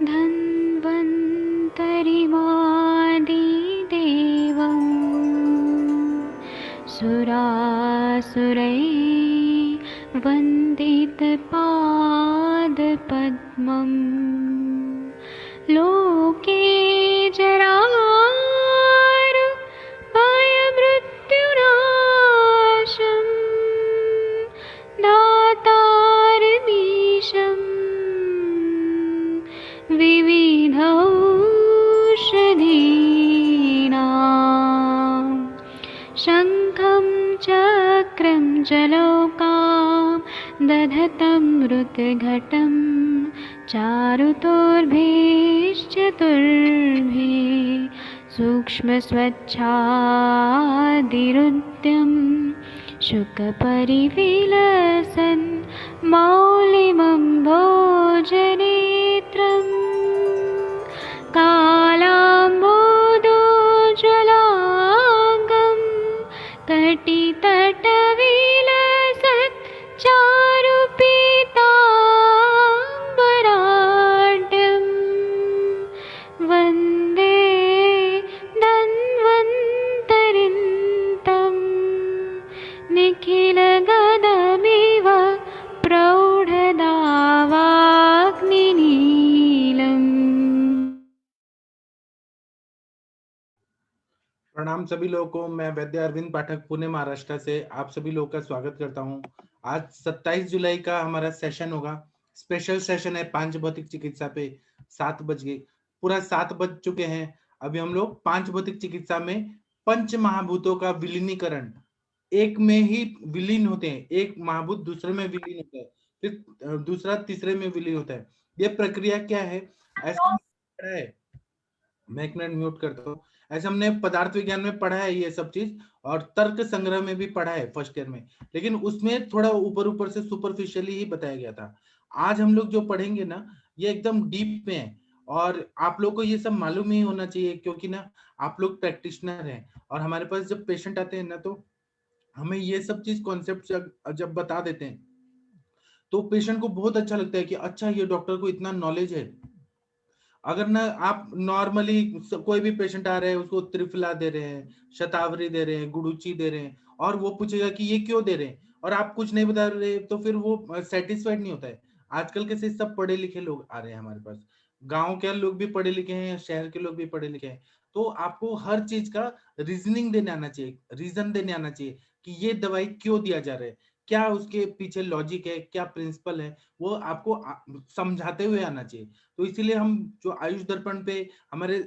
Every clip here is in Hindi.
धन्वन्तरिमादिदेवं सुरासुरैः वन्दितपादपद्मं लोके जरामृत्युनाशं दातारमीशं विविधौषधीनां शङ्खं चक्रं जलौकां दधतं मृतघटं चारुतोर्भिश्चतुर्भिः सूक्ष्मस्वच्छादिरुद्यं शुकपरिविलसन् मौलिमं भोजनेत्रम् कालाम्बोदोज्ज्वलाङ्गं कटितटविलसत् चारुपीताम्बराढ्यं वन्दे धन्वन्तरिन्तं निखिलगदमिव प्रौढदावाग्निनीलम्। प्रणाम सभी लोगों को। मैं वैद्य अरविंद पाठक पुणे महाराष्ट्र से आप सभी लोगों का स्वागत करता हूं। आज 27 जुलाई का हमारा सेशन होगा। स्पेशल सेशन है पांच भौतिक चिकित्सा पे। 7 बज गए, पूरा 7 बज चुके हैं। अभी हम लोग पांच भौतिक चिकित्सा में पंच महाभूतों का विलीनीकरण, एक में ही विलीन होते हैं, एक महाभूत दूसरे में विलीन होता है, फिर दूसरा तीसरे में विलीन होता है। ये प्रक्रिया क्या है? ऐसा है, मैं एक मिनट म्यूट करता हूँ। ऐसे हमने पदार्थ विज्ञान में पढ़ा है ये सब चीज, और तर्क संग्रह में भी पढ़ा है फर्स्ट ईयर में, लेकिन उसमें थोड़ा ऊपर ऊपर से सुपरफिशियली ही बताया गया था। आज हम लोग जो पढ़ेंगे ना, ये एकदम डीप में है, और आप लोग को ये सब मालूम ही होना चाहिए, क्योंकि ना आप लोग प्रैक्टिशनर हैं, और हमारे पास जब पेशेंट आते हैं ना, तो हमें ये सब चीज कॉन्सेप्ट जब बता देते हैं तो पेशेंट को बहुत अच्छा लगता है कि अच्छा, ये डॉक्टर को इतना नॉलेज है। अगर ना आप नॉर्मली कोई भी पेशेंट आ रहे हैं, उसको त्रिफला दे रहे हैं, शतावरी दे रहे हैं, गुडुची दे रहे हैं, और वो पूछेगा कि ये क्यों दे रहे हैं, और आप कुछ नहीं बता रहे, तो फिर वो सेटिस्फाइड नहीं होता है। आजकल के सब पढ़े लिखे लोग आ रहे हैं हमारे पास, गांव के लोग भी पढ़े लिखे हैं, शहर के लोग भी पढ़े लिखे हैं। तो आपको हर चीज का रीजनिंग देने आना चाहिए, रीजन देने आना चाहिए कि ये दवाई क्यों दिया जा रहा है, क्या उसके पीछे लॉजिक है, क्या प्रिंसिपल है, वो आपको समझाते हुए आना चाहिए। तो इसीलिए हम जो आयुष दर्पण पे हमारे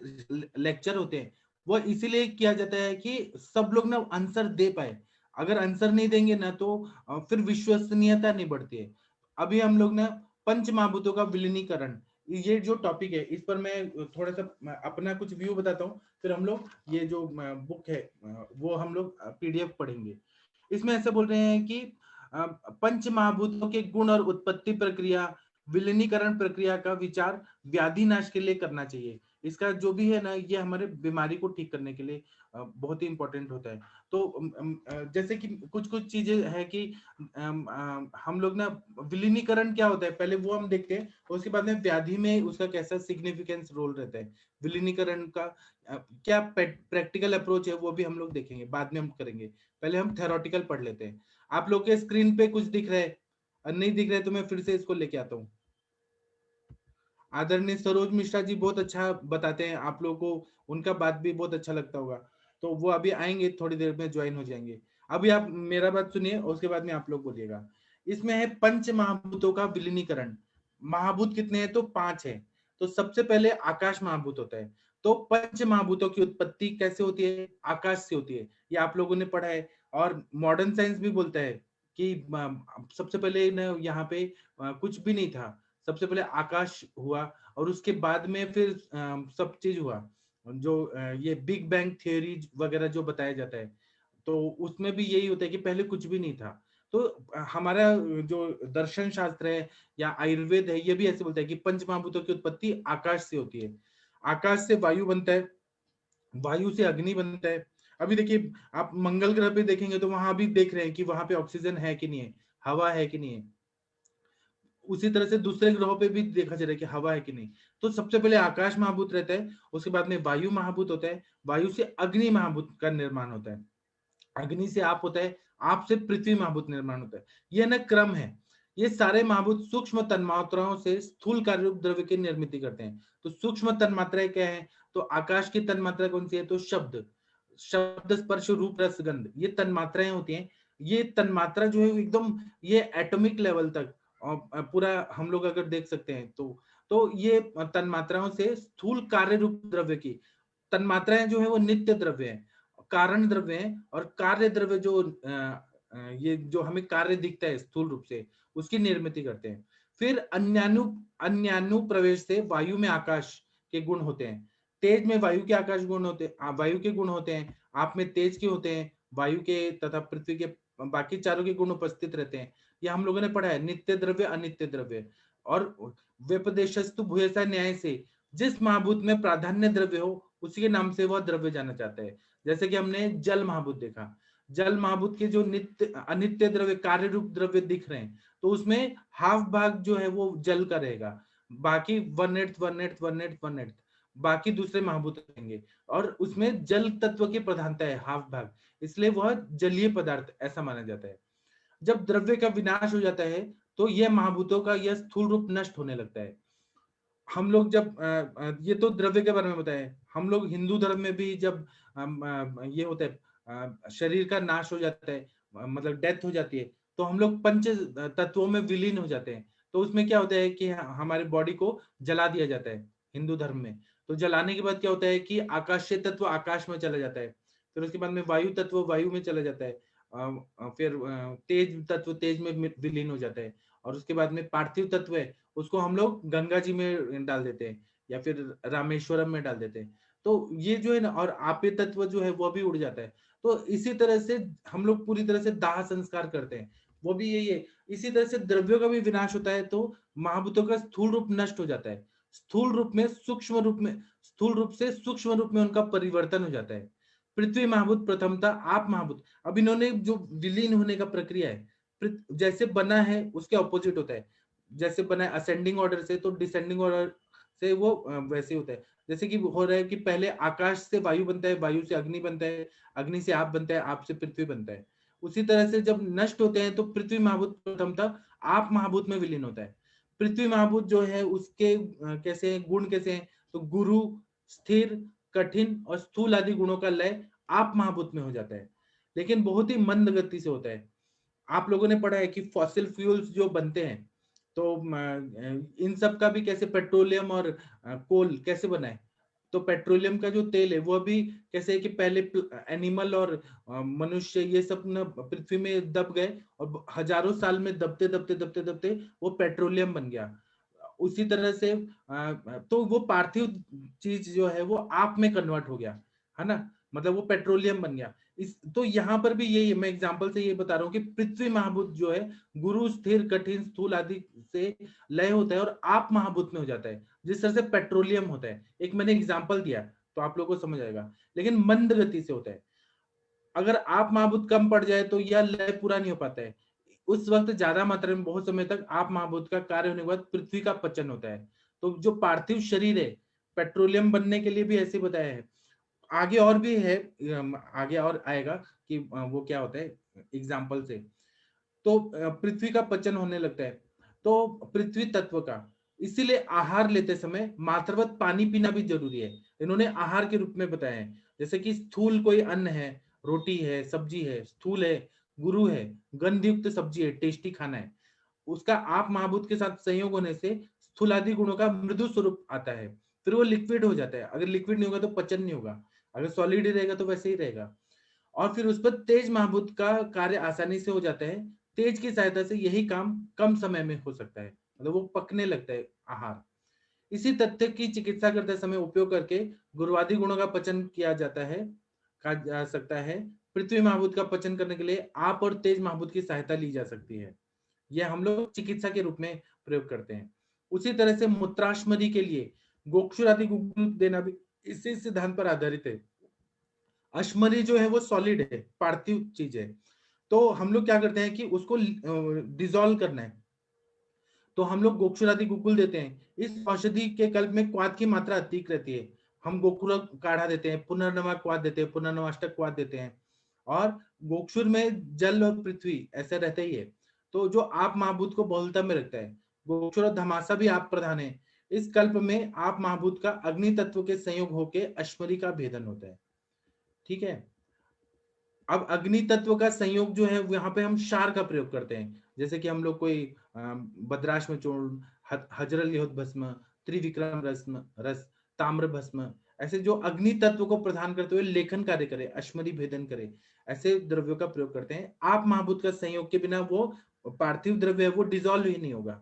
लेक्चर होते हैं, वो इसीलिए किया जाता है कि सब लोग ना आंसर दे पाए। अगर आंसर नहीं देंगे ना, तो फिर विश्वसनीयता नहीं बढ़ती है। अभी हम लोग ना पंच महाभूतों का विलीनीकरण, ये जो टॉपिक है, इस पर मैं थोड़ा सा अपना कुछ व्यू बताता हूँ, फिर हम लोग ये जो बुक है वो हम लोग पीडीएफ पढ़ेंगे। इसमें ऐसे बोल रहे हैं कि पंच महाभूतों के गुण और उत्पत्ति प्रक्रिया, विलीनीकरण प्रक्रिया का विचार व्याधि नाश के लिए करना चाहिए। इसका जो भी है ना, ये हमारे बीमारी को ठीक करने के लिए बहुत ही इंपॉर्टेंट होता है। तो जैसे कि कुछ कुछ चीजें है कि हम लोग ना, विलीनीकरण क्या होता है पहले वो हम देखते हैं, उसके बाद में व्याधि में उसका कैसा सिग्निफिकेंस रोल रहता है। विलीनीकरण का क्या प्रैक्टिकल अप्रोच है, वो भी हम लोग देखेंगे, बाद में हम करेंगे। पहले हम थेरोटिकल पढ़ लेते हैं। आप लोग के स्क्रीन पे कुछ दिख रहा है, नहीं दिख रहा है तो मैं फिर से इसको लेके आता हूँ। आदरणीय सरोज मिश्रा जी बहुत अच्छा बताते हैं, आप लोगों को उनका बात भी बहुत अच्छा लगता होगा, तो वो अभी आएंगे, थोड़ी देर में ज्वाइन हो जाएंगे। अभी आप मेरा बात सुनिए और उसके बाद में आप लोग बोलिएगा। इसमें है पंच महाभूतों का विलीनीकरण। महाभूत कितने हैं? तो 5 है। तो सबसे पहले आकाश महाभूत होता है। तो पंच महाभूतों की उत्पत्ति कैसे होती है? आकाश से होती है, ये आप लोगों ने पढ़ा है। और मॉडर्न साइंस भी बोलता है कि सबसे पहले ना यहाँ पे कुछ भी नहीं था, सबसे पहले आकाश हुआ, और उसके बाद में फिर सब चीज हुआ। जो ये बिग बैंग थ्योरी वगैरह जो बताया जाता है, तो उसमें भी यही होता है कि पहले कुछ भी नहीं था। तो हमारा जो दर्शन शास्त्र है या आयुर्वेद है, ये भी ऐसे बोलता है कि पंच महाभूतों की उत्पत्ति आकाश से होती है। आकाश से वायु बनता है, वायु से अग्नि बनता है। अभी देखिए, आप मंगल ग्रह पे देखेंगे तो वहां भी देख रहे हैं कि वहां पे ऑक्सीजन है कि नहीं है, हवा है कि नहीं है। उसी तरह से दूसरे ग्रहों पे भी देखा जा रहा है कि हवा है कि नहीं। तो सबसे पहले आकाश महाभूत रहता है, उसके बाद में वायु महाभूत होता है, वायु से अग्नि महाभूत का निर्माण होता है, अग्नि से आप होता है, आप से पृथ्वी महाभूत निर्माण होता है। यह न क्रम है। ये सारे महाभूत सूक्ष्म तन्मात्राओं से स्थूल कार्य रूप द्रव्य की निर्मित करते हैं। तो सूक्ष्म तन्मात्राएं क्या है? तो आकाश की तन्मात्रा कौन सी है? तो शब्द, शब्द स्पर्श रूप रस गंध, ये तन्मात्राएं होती हैं। ये तन्मात्रा जो है एकदम ये एटॉमिक लेवल तक पूरा हम लोग अगर देख सकते हैं तो ये तन्मात्राओं से स्थूल कार्य रूप द्रव्य की तन्मात्राएं जो है वो नित्य द्रव्य है, कारण द्रव्य है, और कार्य द्रव्य जो ये जो हमें कार्य दिखता है स्थूल रूप से उसकी निर्मित करते हैं। फिर अन्यानु प्रवेश से वायु में आकाश के गुण होते हैं, तेज में वायु के आकाश गुण होते हैं, वायु के गुण होते हैं, आप में तेज के होते हैं, वायु के तथा पृथ्वी के बाकी चारों के गुण उपस्थित रहते हैं। ये हम लोगों ने पढ़ा है, नित्य द्रव्य अनित्य द्रव्य। और व्यपदेशस्तु भूयसा न्याय से जिस महाभूत में प्राधान्य द्रव्य हो उसी के नाम से वह द्रव्य जाना चाहता है। जैसे कि हमने जल महाभूत देखा, जल महाभूत के जो नित्य अनित्य द्रव्य कार्य रूप द्रव्य दिख रहे हैं, तो उसमें हाफ भाग जो है वो जल का रहेगा, बाकी 1/8 बाकी दूसरे महाभूत रहेंगे, और उसमें जल तत्व की प्रधानता है हाफ भाग, इसलिए वह जलीय पदार्थ ऐसा माना जाता है। जब द्रव्य का विनाश हो जाता है तो यह महाभूतों का यह स्थूल रूप नष्ट होने लगता है। हम लोग जब ये तो द्रव्य के बारे में बताए, हम लोग हिंदू धर्म में भी जब ये होता है शरीर का नाश हो जाता है, मतलब डेथ हो जाती है, तो हम लोग पंच तत्वों में विलीन हो जाते हैं। तो उसमें क्या होता है कि हमारे बॉडी को जला दिया जाता है हिंदू धर्म में। तो जलाने के बाद क्या होता है कि आकाशीय तत्व आकाश में चला जाता है, फिर उसके बाद में वायु तत्व वायु में चला जाता है, फिर तेज तत्व तेज में विलीन हो जाता है, और उसके बाद में पार्थिव तत्व है उसको हम लोग गंगा जी में डाल देते हैं या फिर रामेश्वरम में डाल देते हैं। तो ये जो है ना, और आपे तत्व जो है वो भी उड़ जाता है। तो इसी तरह से हम लोग पूरी तरह से दाह संस्कार करते हैं, वो भी यही है। इसी तरह से द्रव्यों का भी विनाश होता है, तो महाभूतों का स्थूल रूप नष्ट हो जाता है, स्थूल रूप में सूक्ष्म रूप में, स्थूल रूप से सूक्ष्म रूप में उनका परिवर्तन हो जाता है। पृथ्वी महाभूत प्रथमता आप महाभूत, अब इन्होंने जो विलीन होने का प्रक्रिया है, जैसे बना है उसके ऑपोजिट होता है। जैसे बना है असेंडिंग ऑर्डर से, तो डिसेंडिंग ऑर्डर से वो वैसे होता है। जैसे कि हो रहा है कि पहले आकाश से वायु बनता है, वायु से अग्नि बनता है, अग्नि से आप बनता है, आप से पृथ्वी बनता है। उसी तरह से जब नष्ट होते हैं तो पृथ्वी महाभूत प्रथमतः आप महाभूत में विलीन होता है। पृथ्वी महाभूत जो है उसके कैसे गुण कैसे हैं? तो गुरु, स्थिर, कठिन और स्थूल आदि गुणों का लय आप महाभूत में हो जाता है, लेकिन बहुत ही मंद गति से होता है। आप लोगों ने पढ़ा है कि फॉसिल फ्यूल्स जो बनते हैं, तो इन सब का भी कैसे पेट्रोलियम और कोल कैसे बना है? तो पेट्रोलियम का जो तेल है वो भी कैसे है कि पहले एनिमल और मनुष्य ये सब ना पृथ्वी में दब गए, और हजारों साल में दबते दबते दबते दबते वो पेट्रोलियम बन गया। उसी तरह से तो वो पार्थिव चीज जो है वो आप में कन्वर्ट हो गया, है ना, मतलब वो पेट्रोलियम बन गया। इस तो यहाँ पर भी यही है, मैं एग्जांपल से ये बता रहा हूँ कि पृथ्वी महाभूत जो है गुरु, स्थिर, कठिन, स्थूल आदि से लय होता है और आप महाभूत में हो जाता है, जिस तरह से पेट्रोलियम होता है। एक मैंने एग्जांपल दिया तो आप लोगों को समझ आएगा, लेकिन मंद गति से होता है। अगर आप महाभूत कम पड़ जाए तो यह लय पूरा नहीं हो पाता है। उस वक्त ज्यादा मात्रा में बहुत समय तक आप महाभूत का कार्य होने के बाद पृथ्वी का पचन होता है। तो जो पार्थिव शरीर है पेट्रोलियम बनने के लिए भी ऐसे बताया है। आगे और भी है, आगे और आएगा कि वो क्या होता है एग्जाम्पल से। तो पृथ्वी का पचन होने लगता है, तो पृथ्वी तत्व का, इसीलिए आहार लेते समय मात्रवत पानी पीना भी जरूरी है। इन्होंने आहार के रूप में बताया है, जैसे कि स्थूल कोई अन्न है, रोटी है, सब्जी है, स्थूल है, गुरु है, गंधयुक्त सब्जी है, टेस्टी खाना है, उसका आप महाभूत के साथ संयोग होने से स्थूलादि गुणों का मृदु स्वरूप आता है। फिर वो लिक्विड हो जाता है। अगर लिक्विड नहीं होगा तो पचन नहीं होगा, अगर सॉलिड ही रहेगा तो वैसे ही रहेगा। और फिर उस पर तेज महाभूत का कार्य आसानी से हो जाता है। तेज की सहायता से यही काम कम समय में हो सकता है, मतलब वो पकने लगता है आहार। इसी तथ्य की चिकित्सा करते समय उपयोग करके गुरुवादी गुणों का पचन किया जाता है, कहा जा सकता है। पृथ्वी महाभूत का पचन करने के लिए आप और तेज महाभूत की सहायता ली जा सकती है। यह हम लोग चिकित्सा के रूप में प्रयोग करते हैं। उसी तरह से मूत्राशमरी के लिए गोक्षुर आदि गुग्गुल देना भी इसी सिद्धांत पर आधारित है। अश्मरी जो है वो सॉलिड है, पार्थिव चीज है, तो हम लोग क्या करते हैं कि उसको डिसॉल्व करना है। तो हम लोग गोक्षुर आदि गुकुल देते हैं। इस औषधि के कल्प में क्वाथ की मात्रा अधिक रहती है। हम गोकुल काढ़ा देते हैं, पुनर्नवा क्वाथ देते हैं, पुनर्नवाष्टक क्वाथ देते हैं। और गोक्षुर में जल और पृथ्वी ऐसा रहता ही है, तो जो आप महाभूत को बहुलता में रखता है। गोक्षुर और धमासा भी आप प्रधान है। इस कल्प में आप महाभूत का अग्नि तत्व के संयोग होके अश्मरी का भेदन होता है। ठीक है। अब अग्नि तत्व का संयोग जो है यहाँ पे हम क्षार का प्रयोग करते हैं। जैसे कि हम लोग कोई बद्राश्म चूर्ण, हजरल योध भस्म, त्रिविक्रम रस, ताम्र भस्म, ऐसे जो अग्नि तत्व को प्रदान करते हुए लेखन कार्य करे, अश्मरी भेदन करे, ऐसे द्रव्यों का प्रयोग करते हैं। आप महाभूत का संयोग के बिना वो पार्थिव द्रव्य है वो डिजोल्व ही नहीं होगा,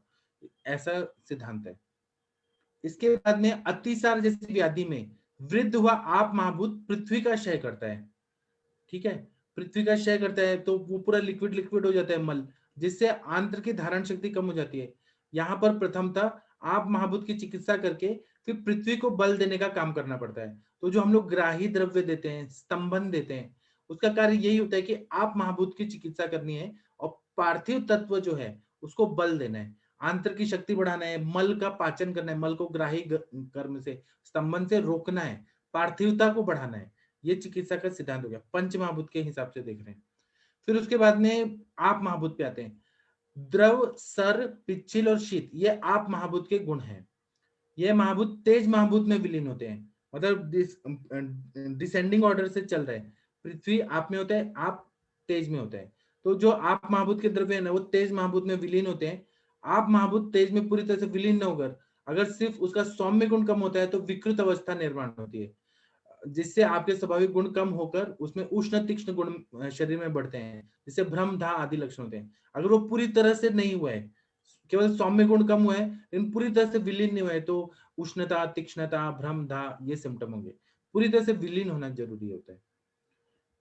ऐसा सिद्धांत है। इसके बाद में अतिसार जैसी व्याधि में वृद्ध हुआ आप महाभूत पृथ्वी का क्षय करता है। ठीक है, पृथ्वी का क्षय करता है तो वो पूरा लिक्विड लिक्विड हो जाता है मल, जिससे आंत्र की धारण शक्ति कम हो जाती है। यहाँ पर प्रथमतः आप महाभूत की चिकित्सा करके फिर पृथ्वी को बल देने का काम करना पड़ता है। तो जो हम लोग ग्राही द्रव्य देते हैं, स्तंभन देते हैं, उसका कार्य यही होता है कि आप महाभूत की चिकित्सा करनी है और पार्थिव तत्व जो है उसको बल देना है, आंतर की शक्ति बढ़ाना है, मल का पाचन करना है, मल को ग्राही कर्म से, स्तंभन से रोकना है, पार्थिवता को बढ़ाना है। ये चिकित्सा का सिद्धांत हो गया, पंच महाभूत के हिसाब से देख रहे हैं। फिर उसके बाद में आप महाभूत पे आते हैं। द्रव, सर, पिच्छिल और शीत ये आप महाभूत के गुण हैं। ये महाभूत तेज महाभूत में विलीन होते हैं, मतलब डिसेंडिंग ऑर्डर से चल रहे हैं। पृथ्वी आप में होता है, आप तेज में होता है। तो जो आप महाभूत के द्रव्य है ना वो तेज महाभूत में विलीन होते हैं। आप महाभूत तेज में पूरी तरह से विलीन न होकर अगर सिर्फ उसका सौम्य गुण कम होता है तो विकृत अवस्था निर्माण होती है, जिससे आपके स्वाभाविक गुण कम होकर उसमें उष्ण तीक्ष्ण गुण शरीर में बढ़ते हैं, जिससे भ्रम धा आदि लक्षण होते हैं। अगर वो पूरी तरह से नहीं हुआ है, केवल सौम्य गुण कम हुआ है लेकिन पूरी तरह से विलीन नहीं हुआ है, तो उष्णता, तीक्ष्णता, भ्रम धा ये सिम्टम होंगे। पूरी तरह से विलीन होना जरूरी होता है।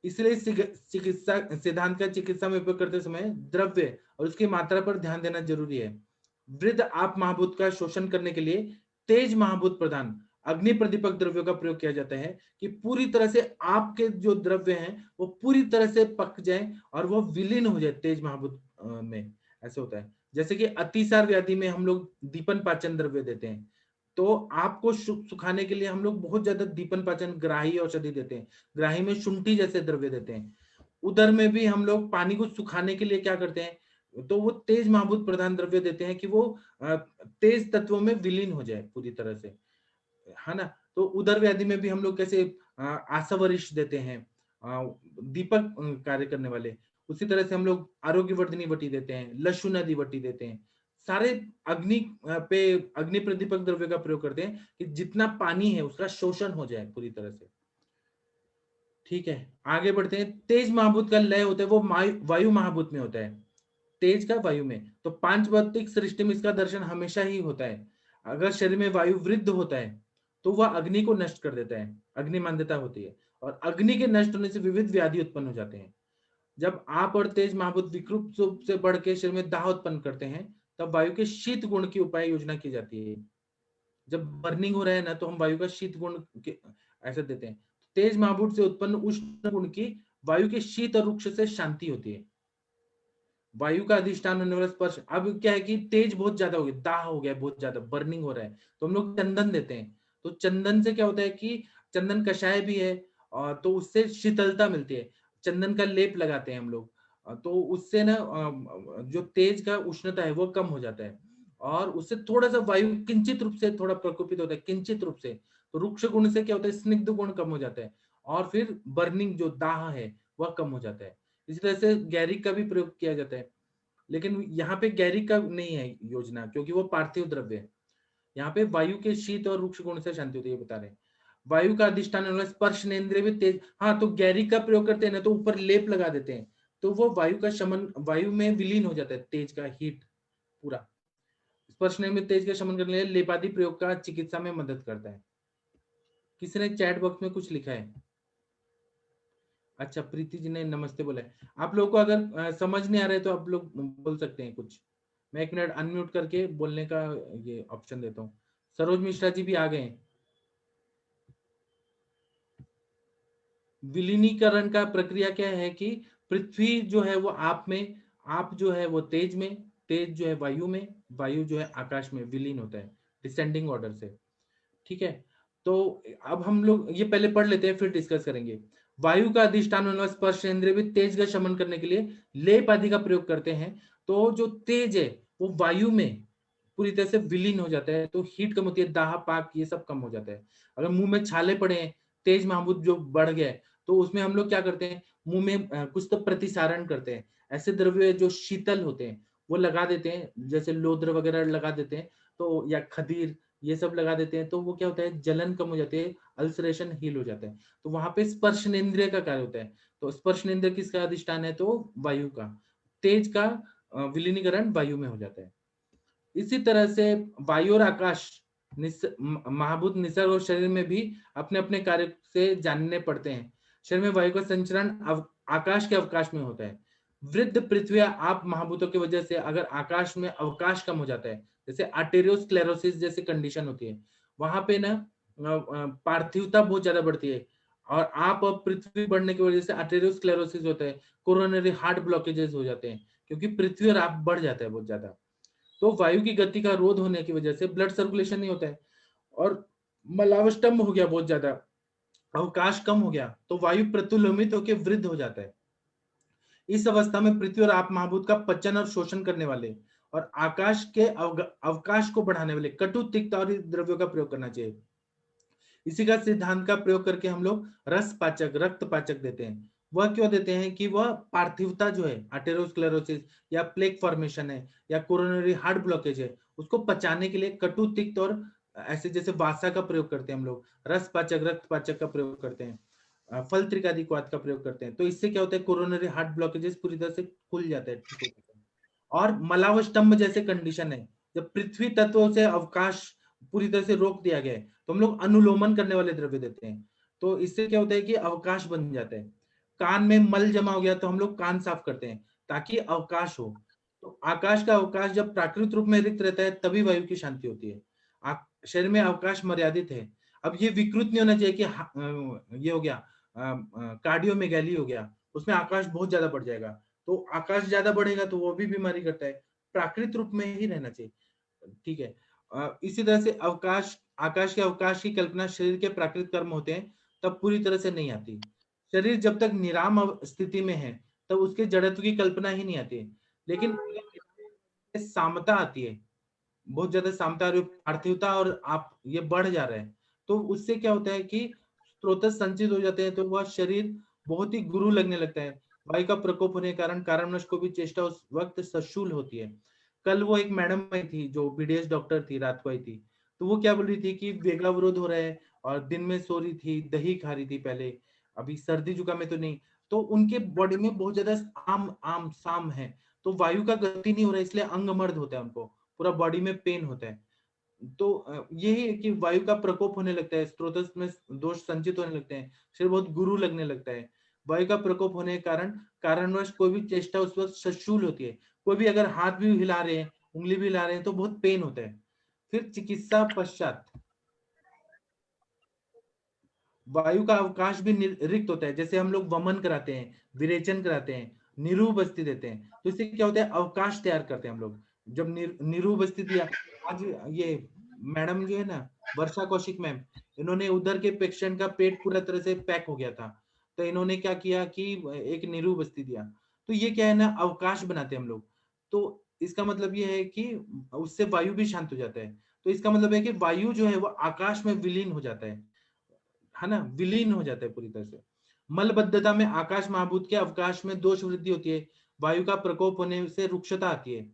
इसलिए चिकित्सा सिद्धांत का चिकित्सा में उपयोग करते समय द्रव्य और उसकी मात्रा पर ध्यान देना जरूरी है। वृद्ध आप महाभूत का शोषण करने के लिए तेज महाभूत प्रदान अग्नि प्रदीपक द्रव्यों का प्रयोग किया जाता है कि पूरी तरह से आपके जो द्रव्य हैं वो पूरी तरह से पक जाए और वो विलीन हो जाए तेज महाभूत में। ऐसे होता है। जैसे कि अतिसार व्याधि में हम लोग दीपन पाचन द्रव्य देते हैं, तो आपको सुखाने के लिए हम लोग बहुत ज्यादा दीपन पाचन ग्राही औषधि देते हैं। ग्राही में शुंठी जैसे द्रव्य देते हैं। उदर में भी हम लोग पानी को सुखाने के लिए क्या करते हैं, तो वो तेज महाभूत प्रधान द्रव्य देते हैं कि वो तेज तत्वों में विलीन हो जाए पूरी तरह से, है ना। तो उदर व्याधि में भी हम लोग कैसे आसवरिश देते हैं, दीपक कार्य करने वाले। उसी तरह से हम लोग आरोग्य वर्धनी वटी देते हैं, लशु नदी वटी देते हैं। सारे अग्नि पे अग्नि प्रदीपक द्रव्य का प्रयोग करते हैं कि जितना पानी है उसका शोषण हो जाए पूरी तरह से। ठीक है, आगे बढ़ते हैं। तेज महाभूत का लय होता है वो वायु महाभूत में होता है, तेज का वायु में। तो पांच भौतिक सृष्टि में इसका दर्शन हमेशा ही होता है। अगर शरीर में वायु वृद्ध होता है तो वह अग्नि को नष्ट कर देता है, अग्नि मान्यता होती है, और अग्नि के नष्ट होने से विविध व्याधि उत्पन्न हो जाते हैं। जब आप और तेज महाभूत विकृत रूप से बढ़ के शरीर में दाह उत्पन्न करते हैं तब वायु के शीत गुण की उपाय योजना की जाती है। जब बर्निंग हो रहा है ना तो हम वायु का शीत गुण ऐसे देते हैं। तेज महाभूत से उत्पन्न उष्ण गुण की वायु के शीत और रुक्ष से शांति होती है। वायु का अधिष्ठान होने वाला स्पर्श, अब क्या है कि तेज बहुत ज्यादा हो गया, दाह हो गया, बहुत ज्यादा बर्निंग हो रहा है, तो हम लोग चंदन देते हैं। तो चंदन से क्या होता है कि चंदन कषाय भी है और तो उससे शीतलता मिलती है। चंदन का लेप लगाते हैं हम लोग, तो उससे ना जो तेज का उष्णता है वो कम हो जाता है और उससे थोड़ा सा वायु किंचित रूप से थोड़ा प्रकोपित होता है, किंचित रूप से। तो रुक्ष गुण से क्या होता है, स्निग्ध गुण कम हो जाता है और फिर बर्निंग जो दाह है वह कम हो जाता है। इसी तरह से गैरिक का भी प्रयोग किया जाता है, लेकिन यहाँ पे गैरिक का नहीं है योजना क्योंकि वो पार्थिव द्रव्य है। यहाँ पे वायु के शीत और रुक्ष गुण से शांति होती है, बता रहे हैं। वायु का अधिष्ठान होने वाला स्पर्श नेंद्रिय भी तेज, हाँ, तो गैरिक का प्रयोग करते हैं ना तो ऊपर लेप लगा देते हैं, तो वो वायु का शमन, वायु में विलीन हो जाता है तेज का हीट पूरा। स्पर्श में तेज का शमन करने के लिए लेपादि प्रयोग का चिकित्सा में मदद करता है। किसी ने चैट बॉक्स में कुछ लिखा है। अच्छा, प्रीति जी ने नमस्ते बोला है। आप लोगों को अगर समझ नहीं आ रहा है तो आप लोग बोल सकते हैं कुछ। मैं एक मिनट अनम्यूट करके बोलने का ये ऑप्शन देता हूँ। सरोज मिश्रा जी भी आ गए हैं। विलीनीकरण का प्रक्रिया क्या है कि पृथ्वी जो है वो आप में, आप जो है वो तेज में, तेज जो है वायु में, वायु जो है आकाश में विलीन होता है डिसेंडिंग ऑर्डर से। ठीक है, तो अब हम लोग ये पहले पढ़ लेते हैं फिर डिस्कस करेंगे। वायु का अधिष्ठान होने वाला स्पर्श इंद्रिय भी तेज का शमन करने के लिए लेप आदि का प्रयोग करते हैं। तो जो तेज है वो वायु में पूरी तरह से विलीन हो जाता है, तो हीट कम होती है, दाह पाक ये सब कम हो जाता है। अगर मुंह में छाले पड़े हैं, तेज महाभूत जो बढ़ गया है, तो उसमें हम लोग क्या करते हैं, मुंह में कुछ तो प्रतिसारण करते हैं। ऐसे द्रव्य जो शीतल होते हैं वो लगा देते हैं, जैसे लोद्र वगैरह लगा देते हैं, तो या खदीर ये सब लगा देते हैं, तो वो क्या होता है, जलन कम हो जाती है, अल्सरेशन हील हो जाता है। तो वहां पे स्पर्शनेंद्रिय का कार्य होता है। तो स्पर्शनेंद्रिय किसका अधिष्ठान है, तो वायु का। तेज का विलीनीकरण वायु में हो जाता है। इसी तरह से वायु और आकाश महाभूत निसर्ग और शरीर में भी अपने अपने कार्य से जानने पड़ते हैं। शरीर में वायु का संचरण आकाश के अवकाश में होता है। वृद्ध पृथ्वी आप महाभूतों की वजह से अगर आकाश में अवकाश कम हो जाता है, जैसे आर्टेरियोस्क्लेरोसिस जैसी कंडीशन होती है, वहां पे ना पार्थिवता बहुत ज्यादा बढ़ती है, और आप पृथ्वी बढ़ने की वजह से आर्टेरियोस्क्लेरोसिस होता है, कोरोनरी हार्ट ब्लॉकेजेस हो जाते हैं, क्योंकि पृथ्वी और आप बढ़ जाता है बहुत ज्यादा। तो वायु की गति का रोध होने की वजह से ब्लड सर्कुलेशन नहीं होता है, और मलावष्टम्भ हो गया बहुत ज्यादा, अवकाश कम हो गया, तो वायु प्रतिलोमित होकर वृद्ध हो जाता है। इस अवस्था में पृथ्वी और आप महाभूत का पचन और शोषण करने वाले और आकाश के अवकाश को बढ़ाने वाले कटु तिक्त और द्रव्यों का प्रयोग करना चाहिए। इसी का सिद्धांत का प्रयोग करके हम लोग रस पाचक, रक्त पाचक देते हैं। वह क्यों देते हैं कि वह पार्थिवता जो है, आर्टेरियोस्क्लेरोसिस या प्लेक फॉर्मेशन है या कोरोनरी हार्ट ब्लॉकेज है, उसको पचाने के लिए कटु तिक्त और ऐसे जैसे वासा का प्रयोग करते हैं हम लोग, रस पाचक, रक्त पाचक का प्रयोग करते हैं, फल त्रिकादिक्वाद का प्रयोग करते हैं। तो इससे क्या होता है, कोरोनरी हार्ट ब्लॉकेजेस पूरी तरह से खुल जाता है, ठीक हो जाता है। और मलावष्टम्भ जैसे कंडीशन है, जब पृथ्वी तत्वों से अवकाश पूरी तरह से रोक दिया गया है, तो हम लोग अनुलोमन करने वाले द्रव्य देते हैं। तो इससे क्या होता है कि अवकाश बन जाता है। कान में मल जमा हो गया तो हम लोग कान साफ करते हैं ताकि अवकाश हो। तो आकाश का अवकाश जब प्राकृतिक रूप में रिक्त रहता है तभी वायु की शांति होती है। शरीर में अवकाश मर्यादित है। अब ये विकृत नहीं होना चाहिए कि ये हो गया कार्डियोमेगैली हो गया, उसमें आकाश बहुत ज्यादा बढ़ जाएगा, तो आकाश ज्यादा बढ़ेगा तो वो भी बीमारी करता है। प्राकृतिक रूप में ही रहना चाहिए, ठीक है। इसी तरह से आकाश के अवकाश की कल्पना शरीर के प्राकृतिक कर्म होते हैं तब पूरी तरह से नहीं आती। शरीर जब तक निराम स्थिति में है तब उसके जड़त्व की कल्पना ही नहीं आती, लेकिन सामता आती है, बहुत ज्यादा सामता आ रही है, पार्थिवता और आप ये बढ़ जा रहे हैं, तो उससे क्या होता है कि स्रोत संचित हो जाते हैं, तो वह शरीर बहुत ही गुरु लगने लगता है। वायु का प्रकोप होने के कारण कारणवश को भी चेष्टा उस वक्त सशूल होती है। कल वो एक मैडम आई थी जो बीडीएस डॉक्टर थी, रात को आई थी, तो वो क्या बोल रही थी कि वेगावरोध हो रहा है और दिन में सो रही थी, दही खा रही थी पहले, अभी सर्दी जुकाम में तो नहीं, तो उनके बॉडी में बहुत ज्यादा आम आम साम है, तो वायु का गति नहीं हो रहा है, इसलिए अंग मर्द होता है, उनको पूरा बॉडी में पेन होता है। तो यही है कि वायु का प्रकोप होने लगता है, स्रोत में दोष संचित होने लगते हैं, शरीर बहुत गुरु लगने लगता है। वायु का प्रकोप होने के कारण कारणवश कोई भी चेष्टा उस वक्त सशूल होती है। कोई भी अगर हाथ भी हिला रहे हैं, उंगली भी हिला रहे हैं, तो बहुत पेन होता है। फिर चिकित्सा पश्चात वायु का अवकाश भी रिक्त होता है, जैसे हम लोग वमन कराते हैं, विरेचन कराते हैं, निरूपस्थि देते हैं, तो इससे क्या होता है, अवकाश तैयार करते हैं हम लोग। जब निरूपस्थि दिया, आज ये मैडम जो है ना, वर्षा कौशिक मैम, इन्होंने उधर के पेशेंट का पेट पूरा तरह से पैक हो गया था, तो इन्होंने क्या किया कि एक निरूपस्थि दिया। तो ये क्या है ना, अवकाश बनाते हैं हम लोग। तो इसका मतलब ये है कि उससे वायु भी शांत हो जाता है। तो इसका मतलब है कि वायु जो है वो आकाश में विलीन हो जाता है ना, विलीन हो जाता है पूरी तरह से। मलबद्धता में आकाश महाभूत के अवकाश में दोष वृद्धि होती है, वायु का प्रकोप होने से रुक्षता आती है,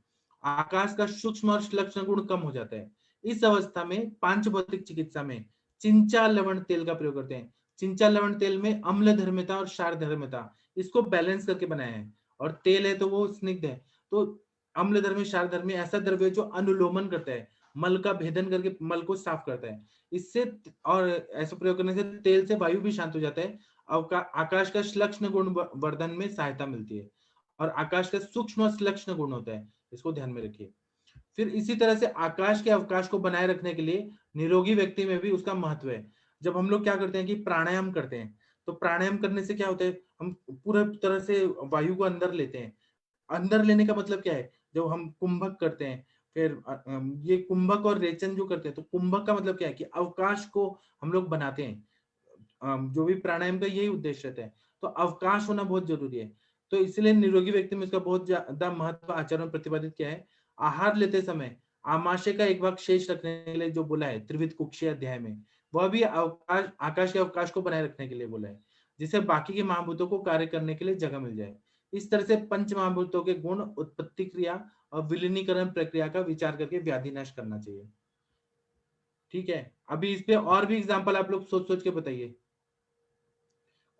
आकाश का सूक्ष्म और लक्षण गुण कम हो जाता है। इस अवस्था में पांच भौतिक चिकित्सा में चिंचा लवण तेल का प्रयोग करते हैं। चिंचा लवण तेल में अम्ल धर्मिता और क्षार धर्मिता इसको बैलेंस करके बनाया है, और तेल है तो वो स्निग्ध है, तो अम्ल धर्मी क्षार धर्मी ऐसा द्रव्य जो अनुलोमन करता है, मल का भेदन करके मल को साफ करता है। इससे और ऐसा प्रयोग करने से तेल से वायु भी शांत हो जाता है, आकाश का श्लक्ष्ण गुण वर्धन में सहायता मिलती है, और आकाश का सूक्ष्म श्लक्ष्ण गुण होता है, इसको ध्यान में रखिए। फिर इसी तरह से आकाश के अवकाश को बनाए रखने के लिए निरोगी व्यक्ति में भी उसका महत्व है। जब हम लोग क्या करते हैं कि प्राणायाम करते हैं, तो प्राणायाम करने से क्या होता है, हम पूरा तरह से वायु को अंदर लेते हैं। अंदर लेने का मतलब क्या है, जब हम कुंभक करते हैं, फिर ये कुंभक और रेचन जो करते हैं, तो कुंभक का मतलब क्या है कि अवकाश को हम लोग बनाते हैं। जो भी प्राणायाम का यही उद्देश्य रहता है, तो अवकाश होना बहुत जरूरी है। तो इसलिए निरोगी व्यक्ति में इसका बहुत ज्यादा महत्व आचार्य में प्रतिपादित किया है। आहार लेते समय आमाशय का एक भाग शेष रखने के लिए जो बोला है त्रिविध कुक्षी अध्याय में, वह भी अवकाश, आकाश के अवकाश को बनाए रखने के लिए बोला है, जिससे बाकी के महाभूतों को कार्य करने के लिए जगह मिल जाए। इस तरह से पंच महाभूतों के गुण, उत्पत्ति क्रिया और विलीनीकरण प्रक्रिया का विचार करके व्याधि नाश करना चाहिए। ठीक है, अभी इस पे और भी एग्जांपल आप लोग सोच सोच के बताइए।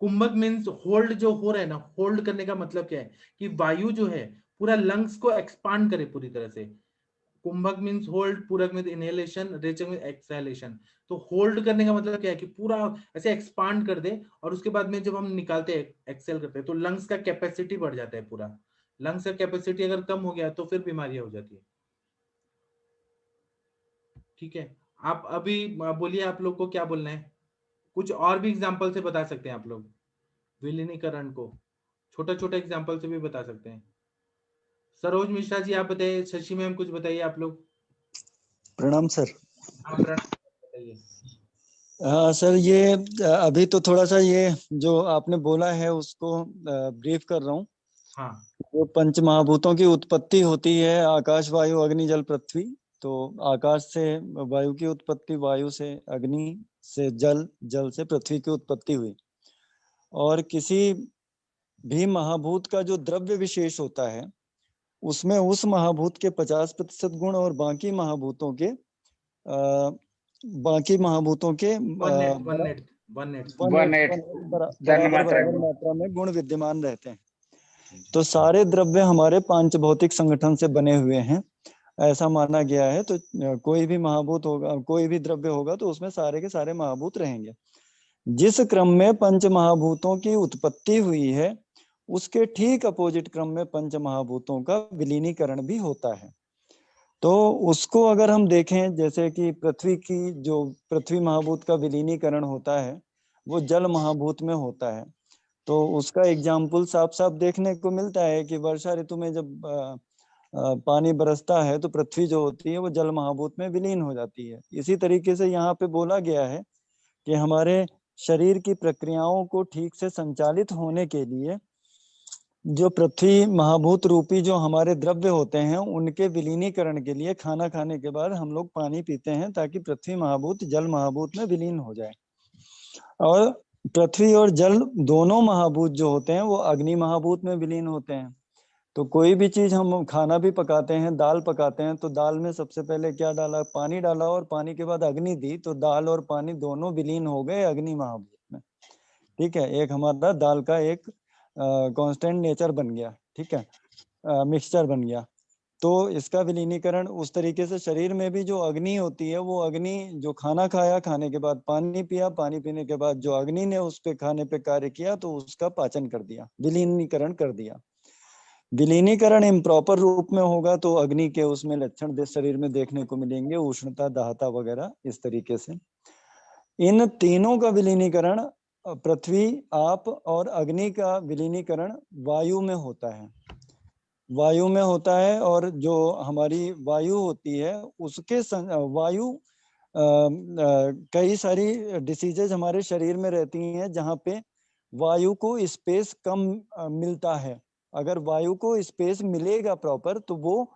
कुंभक मीन्स होल्ड जो हो रहा है ना, होल्ड करने का मतलब क्या है कि वायु जो है पूरा लंग्स को एक्सपांड करे पूरी तरह से। कुंभक मीन्स होल्ड, पूरक मीन्स इनहेलेशन, रेचक मीन्स एक्सहेलेशन। तो होल्ड करने का मतलब क्या है कि पूरा ऐसे एक्सपांड कर दे, और उसके बाद में जब हम निकालते हैं, एक्सेल करते हैं, तो लंग्स का कैपेसिटी बढ़ जाता है। पूरा लंग्स का कैपेसिटी अगर कम हो गया तो फिर बीमारियां हो जाती है। ठीक है, आप अभी बोलिए आप लोग को क्या बोलना है। कुछ और भी एग्जांपल से बता सकते हैं आप लोग विलीनीकरण को, छोटा छोटा एग्जांपल से भी बता सकते हैं। सरोज मिश्रा जी आप बताइए, शशि मैम कुछ बताइए आप लोग। प्रणाम सर। हाँ प्रणाम, बताइए। हाँ सर, ये अभी तो थोड़ा सा ये जो आपने बोला है उसको ब्रीफ कर रहा हूँ। हाँ जो पंच महाभूतों की उत्पत्ति होती है, आकाश वायु अग्नि जल पृथ्वी। तो आकाश से वायु की उत्पत्ति, वायु से अग्नि, से जल, जल से पृथ्वी की उत्पत्ति हुई। और किसी भी महाभूत का जो द्रव्य विशेष होता है, उसमें उस महाभूत के 50% गुण और बाकी महाभूतों के बाकी महाभूतों के one net one net one net बराबर बराबर मात्रा में गुण विद्यमान रहते हैं। तो सारे द्रव्य हमारे पांच भौतिक संगठन से बने हुए हैं, ऐसा माना गया है। तो कोई भी महाभूत होगा, कोई भी द्रव्य होगा, तो उसमें सारे के सारे महाभूत रहेंगे। जिस क्रम में पंच महाभूतों की उत्पत्ति हुई है, उसके ठीक अपोजिट क्रम में पंच महाभूतों का विलीनीकरण भी होता है। तो उसको अगर हम देखें, जैसे कि पृथ्वी की जो पृथ्वी महाभूत का विलीनीकरण होता है, वो जल महाभूत में होता है। तो उसका एग्जाम्पल साफ साफ देखने को मिलता है कि वर्षा ऋतु में जब पानी बरसता है, तो पृथ्वी जो होती है वो जल महाभूत में विलीन हो जाती है। इसी तरीके से यहाँ पे बोला गया है कि हमारे शरीर की प्रक्रियाओं को ठीक से संचालित होने के लिए जो पृथ्वी महाभूत रूपी जो हमारे द्रव्य होते हैं, उनके विलीनीकरण के लिए खाना खाने के बाद हम लोग पानी पीते हैं, ताकि पृथ्वी महाभूत जल महाभूत में विलीन हो जाए। और पृथ्वी और जल दोनों महाभूत जो होते हैं वो अग्नि महाभूत में विलीन होते हैं। तो कोई भी चीज हम खाना भी पकाते हैं, दाल पकाते हैं, तो दाल में सबसे पहले क्या डाला? पानी डाला, और पानी के बाद अग्नि दी, तो दाल और पानी दोनों विलीन हो गए अग्नि महाभूत में। ठीक है, एक हमारा दाल का एक कांस्टेंट नेचर बन गया। ठीक है, मिक्सचर बन गया। तो इसका विलीनीकरण उस तरीके से शरीर में भी जो अग्नि होती है, वो अग्नि जो खाना खाया, खाने के बाद पानी पिया, पानी पीने के बाद जो अग्नि ने उस पे खाने पे कार्य किया, तो उसका पाचन कर दिया, विलीनीकरण कर दिया। विलीनीकरण इम्प्रॉपर रूप में होगा तो अग्नि के उसमें लक्षण शरीर में देखने को मिलेंगे, उष्णता, दाहता वगैरह, इस तरीके से। इन तीनों का विलीनीकरण, पृथ्वी, आप और अग्नि का विलीनीकरण वायु में होता है। वायु में होता है, और जो हमारी वायु होती है उसके वायु कई सारी डिसीजेज हमारे शरीर में रहती हैं, जहाँ पे वायु को स्पेस कम मिलता है। अगर वायु को स्पेस मिलेगा प्रॉपर, तो वो,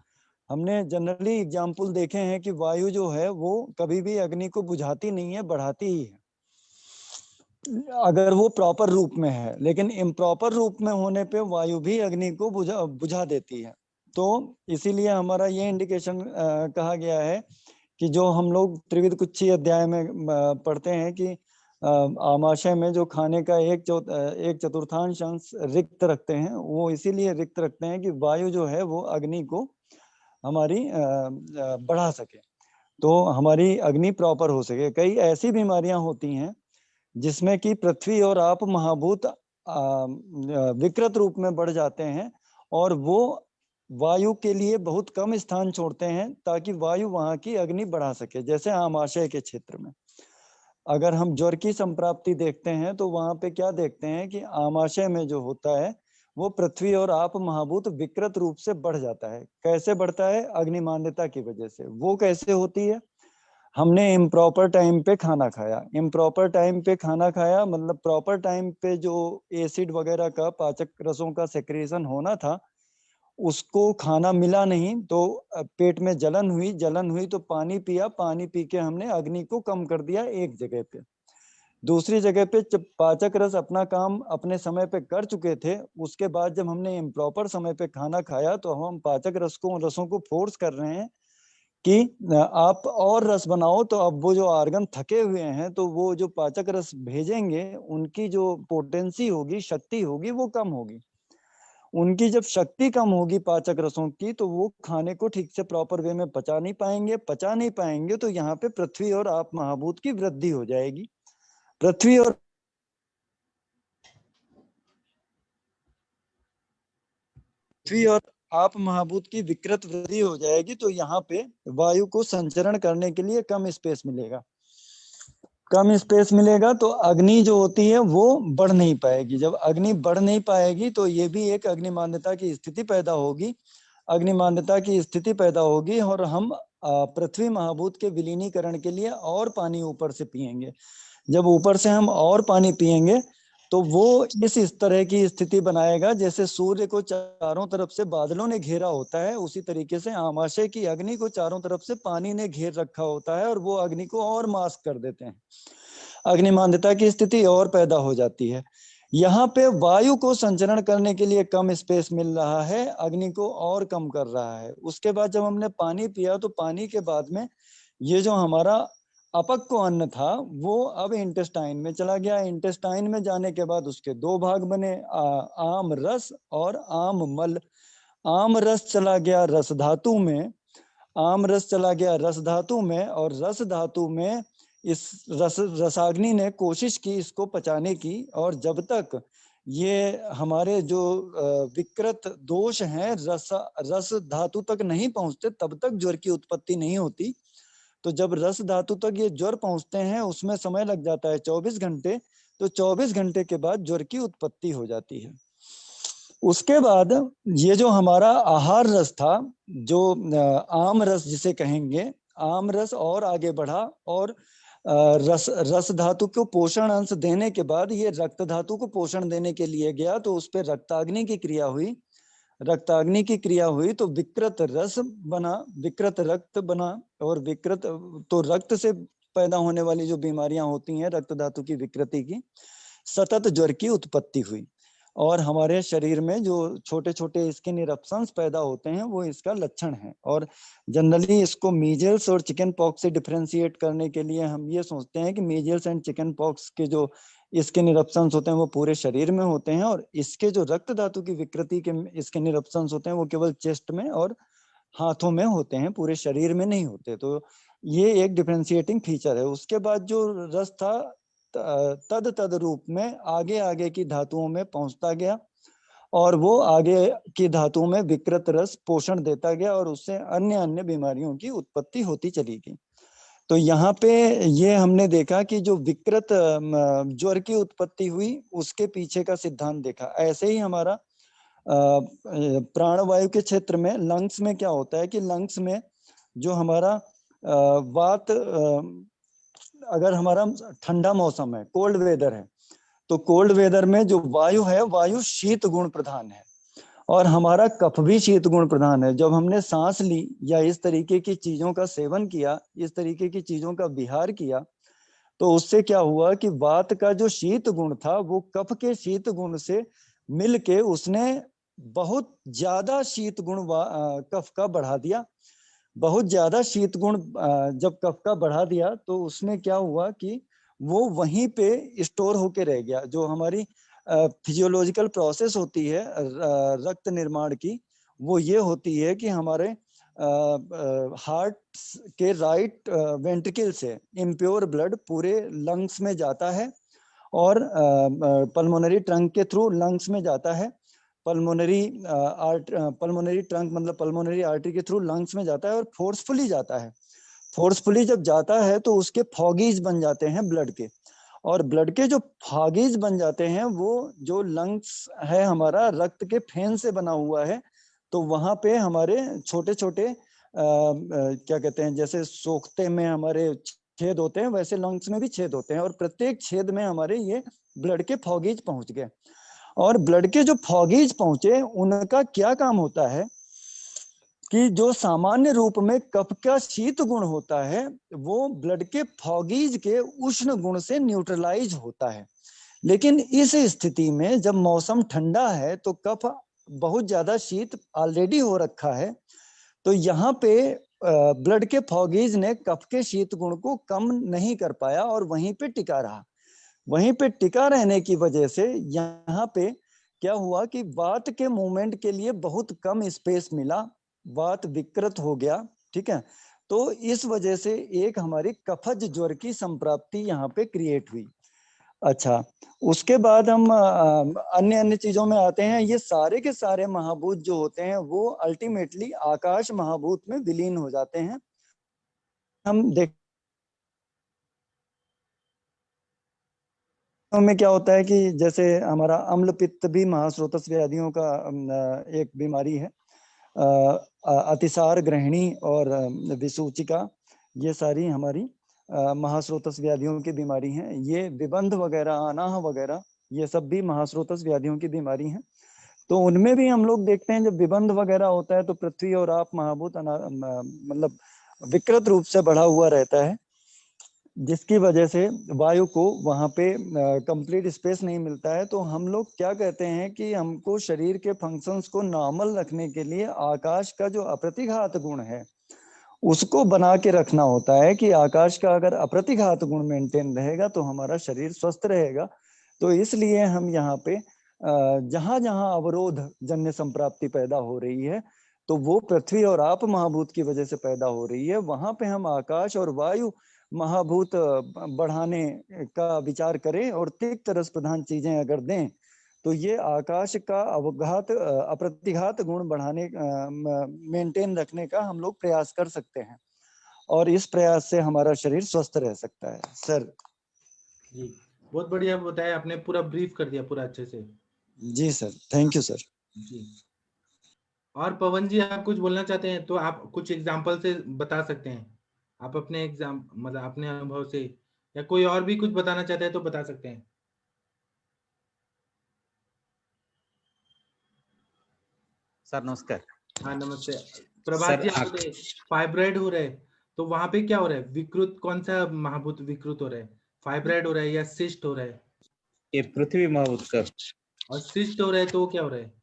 हमने जनरली एग्जाम्पल देखे हैं कि वायु जो है वो कभी भी अग्नि को बुझाती नहीं है, बढ़ाती ही है, अगर वो प्रॉपर रूप में है। लेकिन इम्प्रॉपर रूप में होने पे वायु भी अग्नि को बुझा देती है। तो इसीलिए हमारा ये इंडिकेशन कहा गया है कि जो हम लोग त्रिविध कुच्छी अध्याय में पढ़ते हैं कि आमाशय में जो खाने का एक चतुर्थांश अंश रिक्त रखते हैं, वो इसीलिए रिक्त रखते हैं कि वायु जो है वो अग्नि को हमारी बढ़ा सके, तो हमारी अग्नि प्रॉपर हो सके। कई ऐसी बीमारियां होती हैं जिसमें कि पृथ्वी और आप महाभूत विकृत रूप में बढ़ जाते हैं, और वो वायु के लिए बहुत कम स्थान छोड़ते हैं, ताकि वायु वहां की अग्नि बढ़ा सके। जैसे आमाशय के क्षेत्र में अगर हम ज्वर की संप्राप्ति देखते हैं, तो वहां पे क्या देखते हैं कि आमाशय में जो होता है वो पृथ्वी और आप महाभूत विकृत रूप से बढ़ जाता है। कैसे बढ़ता है? अग्नि मान्यता की वजह से। वो कैसे होती है? हमने इम्प्रॉपर टाइम पे खाना खाया। इम्प्रॉपर टाइम पे खाना खाया मतलब प्रॉपर टाइम पे जो एसिड वगैरह का, पाचक रसों का सेक्रेशन होना था, उसको खाना मिला नहीं, तो पेट में जलन हुई। जलन हुई तो पानी पिया, पानी पी के हमने अग्नि को कम कर दिया एक जगह पे। दूसरी जगह पे जब पाचक रस अपना काम अपने समय पे कर चुके थे, उसके बाद जब हमने इम्प्रॉपर समय पे खाना खाया, तो हम पाचक रसों को फोर्स कर रहे हैं कि आप और रस बनाओ। तो अब वो जो आर्गन थके हुए हैं, तो वो जो पाचक रस भेजेंगे, उनकी जो पोटेंसी होगी, शक्ति होगी, वो कम होगी। उनकी जब शक्ति कम होगी पाचक रसों की, तो वो खाने को ठीक से प्रॉपर वे में पचा नहीं पाएंगे। पचा नहीं पाएंगे तो यहाँ पे पृथ्वी और आप महाभूत की वृद्धि हो जाएगी। पृथ्वी और आप महाभूत की विकृत वृद्धि हो जाएगी। तो यहाँ पे वायु को संचरण करने के लिए कम स्पेस मिलेगा। कम स्पेस मिलेगा तो अग्नि जो होती है वो बढ़ नहीं पाएगी। जब अग्नि बढ़ नहीं पाएगी तो ये भी एक अग्नि मान्यता की स्थिति पैदा होगी। अग्नि मान्यता की स्थिति पैदा होगी और हम पृथ्वी महाभूत के विलीनीकरण के लिए और पानी ऊपर से पिएंगे। जब ऊपर से हम और पानी पिएंगे तो वो इस तरह की स्थिति बनाएगा जैसे सूर्य को चारों तरफ से बादलों ने घेरा होता है, उसी तरीके से आमाशय की अग्नि को चारों तरफ से पानी ने घेर रखा होता है और वो अग्नि को और मास्क कर देते हैं। अग्नि मान्यता की स्थिति और पैदा हो जाती है। यहाँ पे वायु को संचरण करने के लिए कम स्पेस मिल रहा है, अग्नि को और कम कर रहा है। उसके बाद जब हमने पानी पिया तो पानी के बाद में ये जो हमारा अपक्व अन्न था वो अब इंटेस्टाइन में चला गया। इंटेस्टाइन में जाने के बाद उसके दो भाग बने, आम रस और आम मल। आम रस चला गया रस धातु में, आम रस चला गया रस धातु में, और रस धातु में इस रसाग्नि ने कोशिश की इसको पचाने की। और जब तक ये हमारे जो विकृत दोष हैं रस धातु तक नहीं पहुंचते, तब तक ज्वर की उत्पत्ति नहीं होती। तो जब रस धातु तक ये ज्वर पहुंचते हैं उसमें समय लग जाता है 24 घंटे। तो 24 घंटे के बाद ज्वर की उत्पत्ति हो जाती है। उसके बाद ये जो हमारा आहार रस था, जो आम रस जिसे कहेंगे, आम रस और आगे बढ़ा और रस धातु को पोषण अंश देने के बाद ये रक्त धातु को पोषण देने के लिए गया। तो उस पर रक्ताग्नि की क्रिया हुई। रक्ताग्नि की क्रिया हुई तो विकृत रस बना, विकृत रक्त बना। और विकृत तो रक्त से पैदा होने वाली जो बीमारियां होती हैं रक्त धातु की विकृति की, सतत ज्वर की उत्पत्ति हुई। और हमारे शरीर में जो छोटे छोटे स्किन इरप्शंस पैदा होते हैं वो इसका लक्षण है। और जनरली इसको मीजल्स और चिकन पॉक्स से डिफरेंशिएट करने के लिए हम ये सोचते हैं कि मीजल्स एंड चिकन पॉक्स के जो स्किन इरप्शंस होते हैं वो पूरे शरीर में होते हैं, और इसके जो रक्त धातु की विकृति के स्किन इरप्शंस होते हैं वो केवल चेस्ट में और हाथों में होते हैं, पूरे शरीर में नहीं होते। तो ये एक डिफरेंशिएटिंग फीचर है। उसके बाद जो रस था तद रूप में आगे आगे की धातुओं में पहुंचता गया और वो आगे की धातुओं में विकृत रस पोषण देता गया और उससे अन्य अन्य बीमारियों की उत्पत्ति होती चली गई। तो यहाँ पे ये हमने देखा कि जो विकृत ज्वर की उत्पत्ति हुई उसके पीछे का सिद्धांत देखा। ऐसे ही हमारा प्राणवायु के क्षेत्र में लंग्स में क्या होता है कि लंग्स में जो हमारा वात, अगर हमारा ठंडा मौसम है, कोल्ड वेदर है, तो कोल्ड वेदर में जो वायु है वायु शीत गुण प्रधान है और हमारा कफ भी शीत गुण प्रधान है। जब हमने सांस ली या इस तरीके की चीजों का सेवन किया, इस तरीके की चीजों का विहार किया, तो उससे क्या हुआ कि वात का जो शीत गुण था वो कफ के शीत गुण से मिलके उसने बहुत ज्यादा शीत गुण कफ का बढ़ा दिया। बहुत ज्यादा शीत गुण जब कफ का बढ़ा दिया तो उसमें क्या हुआ कि वो वहीं पे स्टोर होके रह गया। जो हमारी फिजियोलॉजिकल प्रोसेस होती है रक्त निर्माण की, वो ये होती है कि हमारे हार्ट के राइट वेंट्रिकल से इम्प्योर ब्लड पूरे लंग्स में जाता है और पल्मोनरी ट्रंक के थ्रू लंग्स में जाता है। पल्मोनरी ट्रंक मतलब पल्मोनरी आर्टरी के थ्रू लंग्स में जाता है और फोर्सफुली जाता है। फोर्सफुली जब जाता है तो उसके फॉगीज बन जाते हैं ब्लड के, और ब्लड के जो फागीज बन जाते हैं, वो जो लंग्स है हमारा रक्त के फेन से बना हुआ है, तो वहां पे हमारे छोटे छोटे क्या कहते हैं, जैसे सोखते में हमारे छेद होते हैं, वैसे लंग्स में भी छेद होते हैं, और प्रत्येक छेद में हमारे ये ब्लड के फॉगीज पहुंच गए। और ब्लड के जो फॉगीज पहुंचे, उनका क्या काम होता है कि जो सामान्य रूप में कफ का शीत गुण होता है, वो ब्लड के फॉगीज के उष्ण गुण से न्यूट्रलाइज होता है। लेकिन इस स्थिति में जब मौसम ठंडा है तो कफ बहुत ज्यादा शीत ऑलरेडी हो रखा है, तो यहाँ पे ब्लड के फॉगीज ने कफ के शीत गुण को कम नहीं कर पाया और वहीं पे टिका रहा। वहीं पे टिका रहने की वजह से यहाँ पे क्या हुआ कि वात के मूवमेंट के लिए बहुत कम स्पेस मिला, वात विकृत हो गया। ठीक है, तो इस वजह से एक हमारी कफज ज्वर की संप्राप्ति यहाँ पे क्रिएट हुई। अच्छा, उसके बाद हम अन्य अन्य चीजों में आते हैं। ये सारे के सारे महाभूत जो होते हैं वो अल्टीमेटली आकाश महाभूत में विलीन हो जाते हैं। हम देख में क्या होता है कि जैसे हमारा अम्ल पित्त भी महास्रोतस व्याधियों का एक बीमारी है। अतिसार, ग्रहणी और विसूचिका, ये सारी हमारी महास्रोतस व्याधियों की बीमारी हैं। ये विबंध वगैरह, अनाह वगैरह, ये सब भी महास्रोतस व्याधियों की बीमारी हैं। तो उनमें भी हम लोग देखते हैं जब विबंध वगैरह होता है तो पृथ्वी और आप महाभूत मतलब विकृत रूप से बढ़ा हुआ रहता है, जिसकी वजह से वायु को वहां पे कंप्लीट स्पेस नहीं मिलता है। तो हम लोग क्या कहते हैं कि हमको शरीर के फंक्शंस को नॉर्मल रखने के लिए आकाश का जो अप्रतिघात गुण है उसको बना के रखना होता है, कि आकाश का अगर अप्रतिघात गुण मेंटेन रहेगा तो हमारा शरीर स्वस्थ रहेगा। तो इसलिए हम यहाँ पे जहां जहां अवरोध जन्य संप्राप्ति पैदा हो रही है, तो वो पृथ्वी और आप महाभूत की वजह से पैदा हो रही है। वहां पे हम आकाश और वायु महाभूत बढ़ाने का विचार करें और तिक्त रस प्रधान चीजें अगर दें, तो ये आकाश का अवघात अप्रतिघात गुण बढ़ाने मेंटेन रखने का हम लोग प्रयास कर सकते हैं, और इस प्रयास से हमारा शरीर स्वस्थ रह सकता है। सर जी, बहुत बढ़िया बताया आपने, पूरा ब्रीफ कर दिया पूरा अच्छे से। जी सर, थैंक यू सर। जी, और पवन जी आप कुछ बोलना चाहते हैं तो आप कुछ एग्जांपल से बता सकते हैं। आप अपने मतलब अपने अनुभव से, या कोई और भी कुछ बताना चाहते हैं तो बता सकते हैं। सर नमस्कार। हाँ नमस्ते प्रभात जी। आप फाइब्राइड हो रहे तो वहां पे क्या हो रहा है? विकृत, कौन सा महाभूत विकृत हो रहा है? फाइब्राइड हो रहा है या सिस्ट हो रहा है? ये पृथ्वी महाभूत का। और सिस्ट हो रहा है तो वो क्या हो रहा है?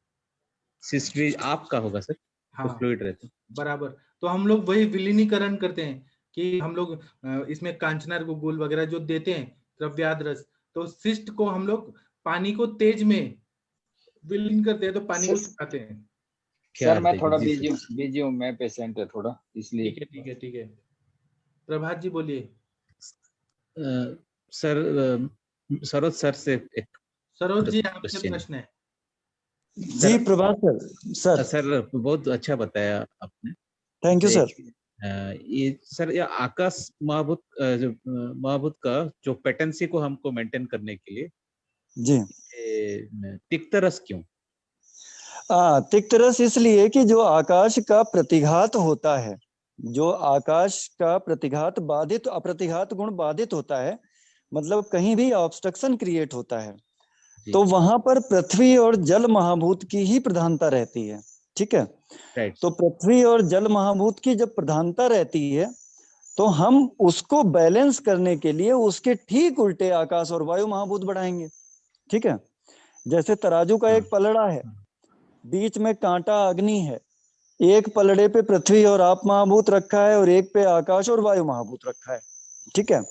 सिस्ट भी आपका होगा सर। हाँ फ्लूइड रहते बराबर। तो हम लोग वही विलीनीकरण करते हैं कि हम लोग इसमें कांचनार गुगुल वगैरह जो देते हैं द्रव्याद रस, तो सिस्ट को हम लोग पानी को तेज में विलीन करते हैं, तो पानी को सुखाते हैं। सर मैं थोड़ा बिजी हूँ, मैं पेशेंट है थोड़ा, इसलिए। ठीक है प्रभात जी बोलिए। सर सरोज सर से एक सरोज जी आपसे प्रश्न है। जी प्रभात सर। सर बहुत अच्छा बताया आपने, थैंक यू सर। ये सर ये आकाश महाभूत जो महाभूत का जो पेटेंसी को हमको मेंटेन करने के लिए जी तिक्त रस क्यों? तिक्त रस इसलिए कि जो आकाश का प्रतिघात होता है, जो आकाश का प्रतिघात बाधित, अप्रतिघात गुण बाधित होता है, मतलब कहीं भी ऑब्स्ट्रक्शन क्रिएट होता है, तो वहां पर पृथ्वी और जल महाभूत की ही प्रधानता रहती है। ठीक है, तो पृथ्वी और जल महाभूत की जब प्रधानता रहती है तो हम उसको बैलेंस करने के लिए उसके ठीक उल्टे आकाश और वायु महाभूत बढ़ाएंगे। ठीक है, जैसे तराजू का एक पलड़ा है, बीच में कांटा अग्नि है, एक पलड़े पे पृथ्वी और आप महाभूत रखा है और एक पे आकाश और वायु महाभूत रखा है। ठीक है,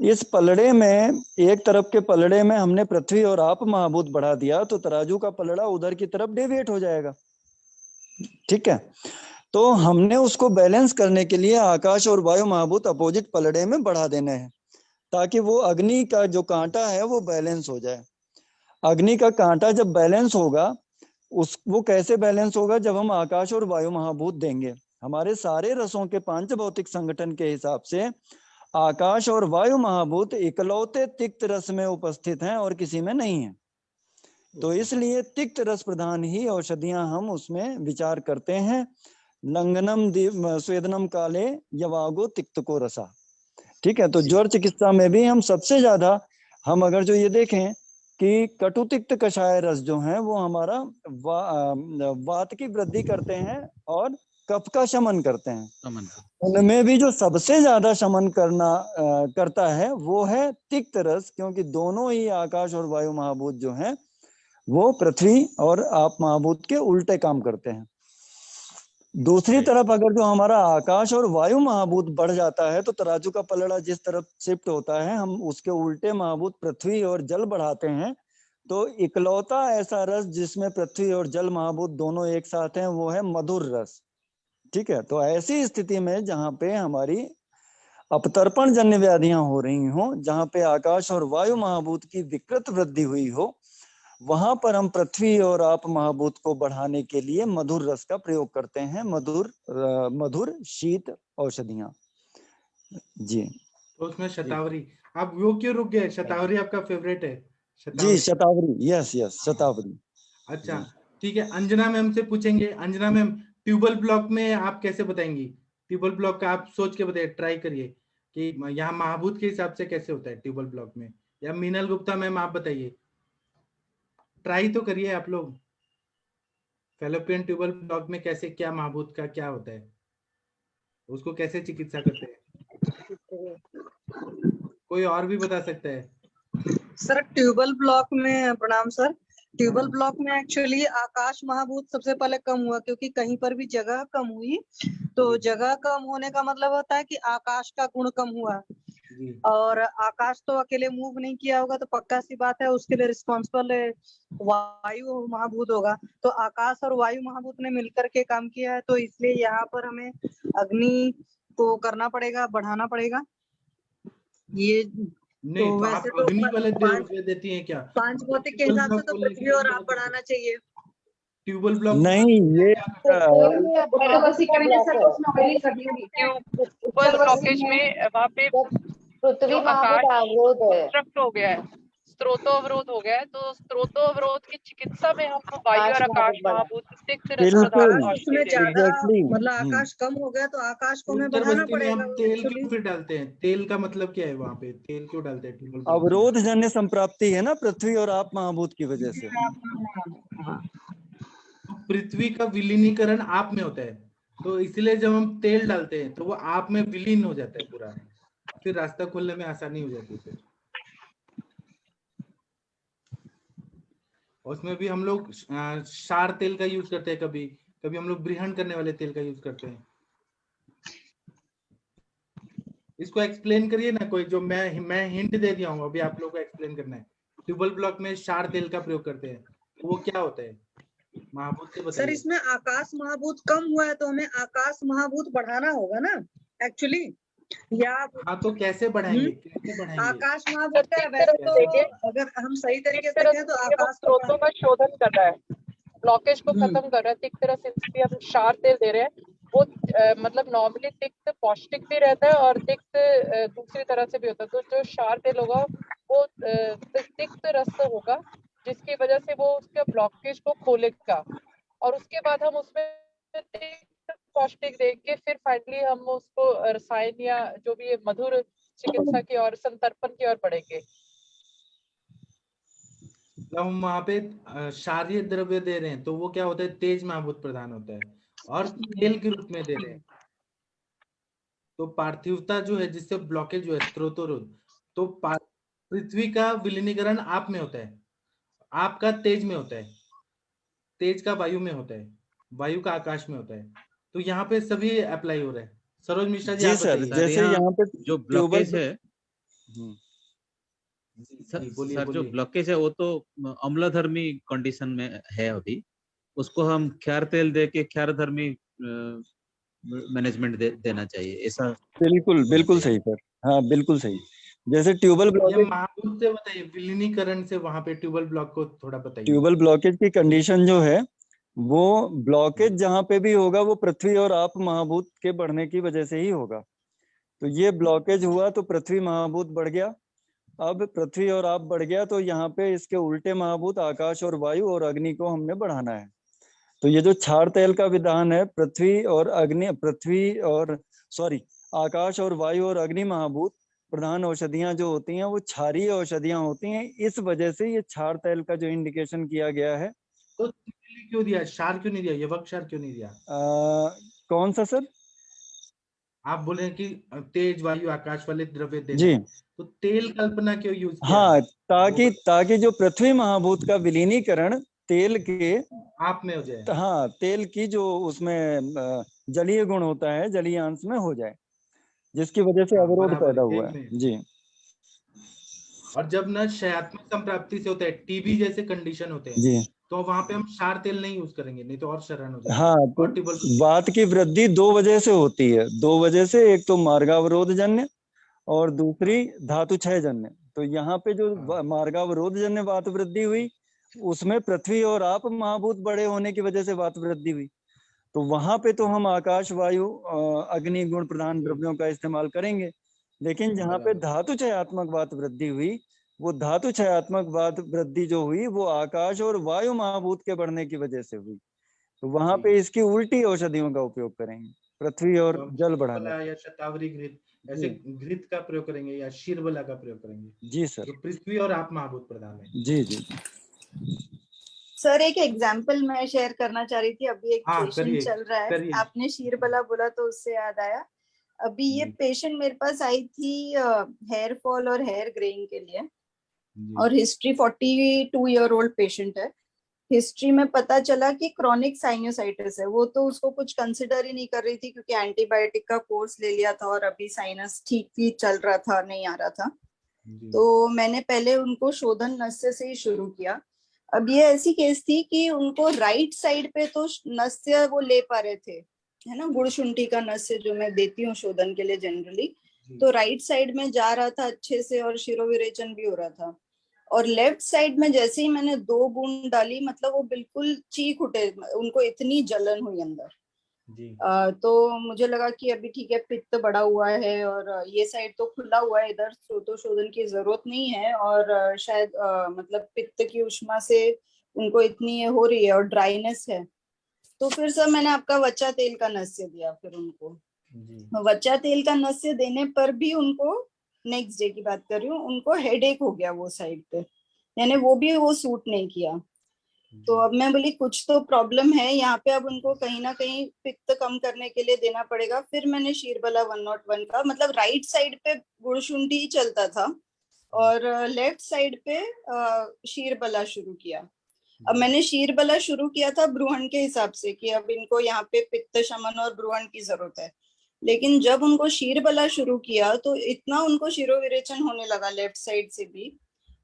इस पलड़े में, एक तरफ के पलड़े में हमने पृथ्वी और आप महाभूत बढ़ा दिया तो तराजू का पलड़ा उधर की तरफ डेविएट हो जाएगा। ठीक है, तो हमने उसको बैलेंस करने के लिए आकाश और वायु महाभूत अपोजिट पलड़े में बढ़ा देने हैं, ताकि वो अग्नि का जो कांटा है वो बैलेंस हो जाए। अग्नि का कांटा जब बैलेंस होगा, वो कैसे बैलेंस होगा? जब हम आकाश और वायु महाभूत देंगे। हमारे सारे रसों के पांच भौतिक संगठन के हिसाब से आकाश और वायु महाभूत इकलौते तिक्त रस में उपस्थित हैं और किसी में नहीं है। तो इसलिए तिक्त रस प्रधान ही औषधियां हम उसमें विचार करते हैं। लंघनम स्वेदनम काले यवागो तिक्त को रसा। ठीक है, तो ज्वर चिकित्सा में भी हम सबसे ज्यादा, हम अगर जो ये देखें कि कटुतिक्त कषाय रस जो है वो हमारा वात की वृद्धि करते हैं और कफ का शमन करते हैं। उनमें भी जो सबसे ज्यादा शमन करता है वो है तिक्त रस, क्योंकि दोनों ही आकाश और वायु महाभूत जो हैं वो पृथ्वी और आप महाभूत के उल्टे काम करते हैं। दूसरी तरफ अगर जो हमारा आकाश और वायु महाभूत बढ़ जाता है तो तराजू का पलड़ा जिस तरफ शिफ्ट होता है, हम उसके उल्टे महाभूत पृथ्वी और जल बढ़ाते हैं। तो इकलौता ऐसा रस जिसमें पृथ्वी और जल महाभूत दोनों एक साथ हैं वो है मधुर रस। ठीक है, तो ऐसी स्थिति में जहां पे हमारी अपतर्पण जन्य व्याधियां हो रही हो, जहां पे आकाश और वायु महाभूत की विकृत वृद्धि हुई हो, वहां पर हम पृथ्वी और आप महाभूत को बढ़ाने के लिए मधुर रस का प्रयोग करते हैं। मधुर शीत औषधियां जी। तो उसमें शतावरी, आप वो क्यों रुक गए? शतावरी आपका फेवरेट है? जी शतावरी, यस शतावरी। अच्छा ठीक है, अंजना मैम से पूछेंगे। अंजना मैम, ट्यूबल ब्लॉक में आप कैसे बताएंगी? ट्यूबल ब्लॉक का आप सोच के बताइए, ट्राई करिए कि यहाँ महाभूत के हिसाब से कैसे होता है ट्यूबल ब्लॉक में। या मीनल गुप्ता मैम आप बताइए, ट्राई तो करिए आप लोग। फैलोपियन ट्यूबल ब्लॉक में कैसे, क्या महाभूत का क्या होता है, उसको कैसे चिकित्सा करते हैं? कोई और भी बता सकता है? सर ट्यूबल ब्लॉक में, प्रणाम सर, ट्यूबल ब्लॉक में एक्चुअली आकाश महाभूत सबसे पहले कम हुआ, क्योंकि कहीं पर भी जगह कम हुई। तो जगह कम होने का मतलब होता है कि आकाश का गुण कम हुआ, और आकाश तो अकेले मूव नहीं किया होगा, तो पक्का सी बात है उसके लिए रिस्पॉन्सिबल वायु महाभूत होगा। तो आकाश और वायु महाभूत ने मिलकर के काम किया है, तो इसलिए यहाँ पर हमें अग्नि को करना पड़ेगा, बढ़ाना पड़ेगा। ये नहीं तो वैसे आप अग्नि वाले देती हैं क्या? पांच भौतिक के हिसाब से तो पृथ्वी और आप बढ़ाना चाहिए। ट्यूबल ब्लॉक नहीं, ये ऊपर ब्लॉकेज में वहाँ पे पृथ्वी ऑब्स्ट्रक्ट हो गया है, स्त्रोतोवरोध हो गया है। तो स्त्रोतोवरोध की चिकित्सा में हम वायु और आकाश महाभूत मतलब आकाश कम हो गया तो आकाश को हमें बढ़ाना पड़ेगा। तेल क्यों फिर डालते हैं? तेल का मतलब क्या है? वहाँ पे तेल क्यों डालते हैं? अवरोध जन्य संप्राप्ति है ना पृथ्वी और आप महाभूत की वजह से। पृथ्वी का विलीनीकरण आप में होता है, तो इसलिए जब हम तेल डालते हैं तो वो आप में विलीन हो जाता है पूरा, फिर रास्ता खोलने में आसानी हो जाती है। उसमें भी हम लोग क्षार तेल का यूज करते हैं, कभी कभी हम लोग ब्रिहण करने वाले तेल का यूज करते हैं। इसको एक्सप्लेन करिए ना कोई, जो मैं हिंट दे दिया हूँ, अभी आप लोगों को एक्सप्लेन करना है। ट्यूबल ब्लॉक में क्षार तेल का प्रयोग करते हैं, वो क्या होता है महाभूत से बताइए। सर इसमें आकाश महाभूत कम हुआ है तो हमें आकाश महाभूत बढ़ाना होगा ना एक्चुअली, या हाँ तो कैसे बढ़ाएंगे? कैसे बढ़ाएंगे? आकाश महाभूत का वैसे तो अगर हम सही तरीके से देखें तो आकाश स्रोतों का शोधन कर रहा है, ब्लॉकेज को खत्म कर रहा है। तिक्त रस इसलिए हम क्षार तेल दे रहे हैं। वो मतलब नॉर्मली तिक्त पौष्टिक भी रहता है और तिक्त दूसरी तरह से भी होता है। तो जो क्षार तेल होगा वो तिक्त रस होगा, जिसकी वजह से वो उसके ब्लॉकेज को खोलेगा, और उसके बाद हम उसमें पौष्टिक देके फिर फाइनली हम उसको रसायन या जो भी मधुर चिकित्सा की और संतर्पण की ओर बढ़ेंगे। जब हम वहां पे क्षारीय द्रव्य दे रहे हैं तो वो क्या होता है? तेज महाभूत प्रदान होता है, और तेल के रूप में दे रहे हैं। तो पार्थिवता जो है, जिससे ब्लॉकेज जो है स्त्रोतोरोध, तो पृथ्वी का विलीनीकरण आप में होता है, आपका तेज में होता है, तेज का वायु में होता है, वायु का आकाश में होता है। तो यहाँ पे सभी अप्लाई हो रहा है। सरोज मिश्रा जी, सर जैसे यहाँ पे जो ब्लॉकेज है सर, बोलिए। जो ब्लॉकेज है वो तो अम्लधर्मी कंडीशन में है अभी, उसको हम क्षार तेल दे के क्षारधर्मी मैनेजमेंट देना चाहिए, ऐसा। बिल्कुल सही सर, हाँ बिल्कुल सही। जैसे ट्यूबल ब्लॉकेज, महाभूत से बताइए, विलीनीकरण से वहां पे ट्यूबल ब्लॉक को थोड़ा बताइए। ट्यूबल ब्लॉकेज की कंडीशन जो है वो ब्लॉकेज जहाँ पे भी होगा वो पृथ्वी और आप महाभूत के बढ़ने की वजह से ही होगा। तो ये ब्लॉकेज हुआ तो पृथ्वी महाभूत बढ़ गया। अब पृथ्वी और आप बढ़ गया तो यहाँ पे इसके उल्टे महाभूत आकाश और वायु और अग्नि को हमने बढ़ाना है। तो ये जो क्षार तेल का विधान है, आकाश और वायु और अग्नि महाभूत प्रधान औषधियां जो होती हैं वो क्षारीय औषधियां होती हैं। इस वजह से ये क्षार तेल का जो इंडिकेशन किया गया है। तो क्यों दिया, क्षार क्यों नहीं दिया, यवक क्षार क्यों नहीं दिया? कौन सा सर? आप बोले कि तेज वायु आकाश वाले द्रव्य देना जी। है, तो तेल कल्पना क्यों यूज किया? हाँ, ताकि जो पृथ्वी महाभूत का विलीनीकरण तेल के आप में हो जाए। हाँ, तेल की जो उसमें जलीय गुण होता है, जलीय अंश में हो जाए, जिसकी वजह से अवरोध पैदा हुआ है। जी। और जब न क्षयात्मक संप्राप्ति से होता है, टीबी जैसे कंडीशन होते हैं जी, तो वहां पे हम क्षार तेल नहीं यूज करेंगे, नहीं तो और शरण हो जाएगा। हाँ, तो वात की वृद्धि 2 वजह से होती है। 2 वजह से, एक तो मार्गावरोध जन्य और दूसरी धातु क्षय जन्य। तो यहाँ पे जो मार्गावरोध जन्य वात वृद्धि हुई, उसमें पृथ्वी और आप महाभूत बड़े होने की वजह से वात वृद्धि हुई। तो वहां पे तो हम आकाश वायु अग्नि गुण प्रधान द्रव्यों का इस्तेमाल करेंगे। लेकिन जहाँ पे धातु क्षयात्मक वात वृद्धि हुई, वो धातु क्षयात्मक वात वृद्धि जो हुई वो आकाश और वायु महाभूत के बढ़ने की वजह से हुई। तो वहां पे इसकी उल्टी औषधियों का उपयोग करेंगे, पृथ्वी और जल बढ़ाने। या शतावरी घृत, ऐसे घृत का प्रयोग करेंगे या शीरबला का प्रयोग करेंगे। जी सर। तो पृथ्वी और आप महाभूत प्रधान है। जी जी सर, एक एग्जाम्पल मैं शेयर करना चाह रही थी। अभी एक हाँ, पेशेंट चल रहा है, आपने शीरबला बोला तो उससे याद आया। अभी ये पेशेंट मेरे पास आई थी हेयर फॉल और हेयर ग्रेइंग के लिए, और हिस्ट्री 42 ईयर ओल्ड पेशेंट है। हिस्ट्री में पता चला कि क्रॉनिक साइनोसाइटिस है। वो तो उसको कुछ कंसिडर ही नहीं कर रही थी क्योंकि एंटीबायोटिक का कोर्स ले लिया था और अभी साइनस ठीक ही चल रहा था, नहीं आ रहा था। तो मैंने पहले उनको शोधन नस्य से ही शुरू किया। अब ये ऐसी केस थी कि उनको राइट साइड पे तो नस्य वो ले पा रहे थे, है ना, गुड़शुंठी का नस्य जो मैं देती हूँ शोधन के लिए जनरली, तो राइट साइड में जा रहा था अच्छे से और शिरोविरेचन भी हो रहा था। और लेफ्ट साइड में जैसे ही मैंने 2 बूंद डाली, मतलब वो बिल्कुल चीख उठे, उनको इतनी जलन हुई अंदर। तो मुझे लगा कि अभी ठीक है, पित्त बढ़ा हुआ है और ये साइड तो खुला हुआ है, इधर तो शोधन की जरूरत नहीं है। और शायद मतलब पित्त की उष्मा से उनको इतनी ये हो रही है और ड्राइनेस है। तो फिर सर मैंने आपका वच्चा तेल का नस्य दिया। फिर उनको वच्चा तेल का नस्य देने पर भी उनको, नेक्स्ट डे की बात कर रही हूँ, उनको हेडेक हो गया वो साइड पे, यानी वो भी वो सूट नहीं किया। तो अब मैं बोली कुछ तो प्रॉब्लम है यहाँ पे, अब उनको कहीं ना कहीं पित्त कम करने के लिए देना पड़ेगा। फिर मैंने शीरबला 101 का, मतलब राइट साइड पे गुड़शुंठी ही चलता था और लेफ्ट साइड पे शीरबला शुरू किया। अब मैंने शीरबला शुरू किया था ब्रूहण के हिसाब से कि अब इनको यहाँ पे पित्त शमन और ब्रूहण की जरूरत है। लेकिन जब उनको शीरबला शुरू किया तो इतना उनको शिरोविरेचन होने लगा लेफ्ट साइड से भी,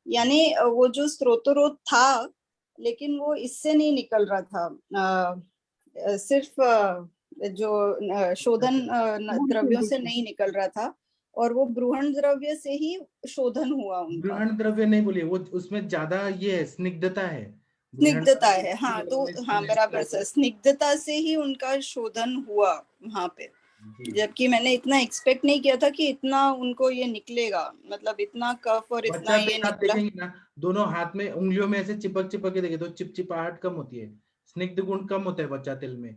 यानी वो जो स्त्रोतरोध था, लेकिन वो इससे नहीं निकल रहा था, सिर्फ जो शोधन द्रव्यों से नहीं निकल रहा था, और वो ब्रूहण द्रव्य से ही शोधन हुआ उनका। ब्रूहण द्रव्य नहीं बोलिए, वो उसमें ज्यादा ये है, स्निग्धता है। स्निग्धता है, हाँ, तो हाँ बराबर सर, स्निग्धता से ही उनका शोधन हुआ वहां पे। जबकि मैंने इतना एक्सपेक्ट नहीं किया था कि इतना उनको ये निकलेगा, मतलब इतना कफ और इतना ये निकला। ना, दोनों हाथ में उंगलियों में ऐसे चिपक चिपक के देखे तो चिपचिपाहट कम होती है, स्निग्ध गुण कम होता है वच्चा तेल में,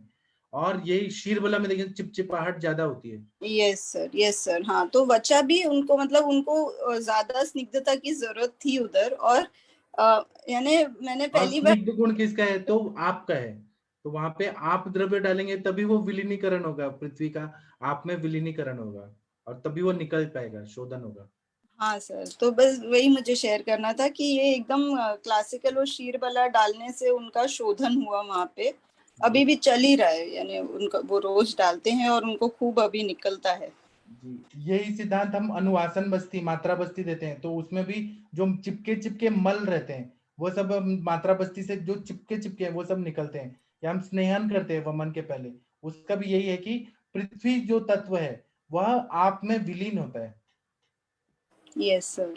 और यही शीरबला में देखिए चिपचिपाहट ज्यादा होती है। यस सर, हाँ। तो वच्चा भी उनको, मतलब उनको ज्यादा स्निग्धता की जरूरत थी उधर। और यानी मैंने पहली बार, स्निग्ध गुण किसका है? तो आपका है। तो वहां पे आप द्रव्य डालेंगे तभी वो विलीनीकरण होगा, पृथ्वी का आप में विलीनीकरण होगा और तभी वो निकल पाएगा, शोधन होगा। हाँ सर, तो बस वही मुझे शेयर करना था कि ये एकदम क्लासिकल वो शीरबला डालने से उनका शोधन हुआ वहां पे। अभी भी चल ही रहा है, यानी उनका वो रोज डालते हैं और उनको खूब अभी निकलता है। यही सिद्धांत हम अनुवासन बस्ती, मात्रा बस्ती देते हैं, तो उसमें भी जो चिपके चिपके मल रहते हैं वो सब मात्रा बस्ती से जो चिपके चिपके वो सब निकलते हैं। या हम स्नेहन करते हैं वमन के पहले, उसका भी यही है कि पृथ्वी जो तत्व है वह आप में विलीन होता है। Yes sir.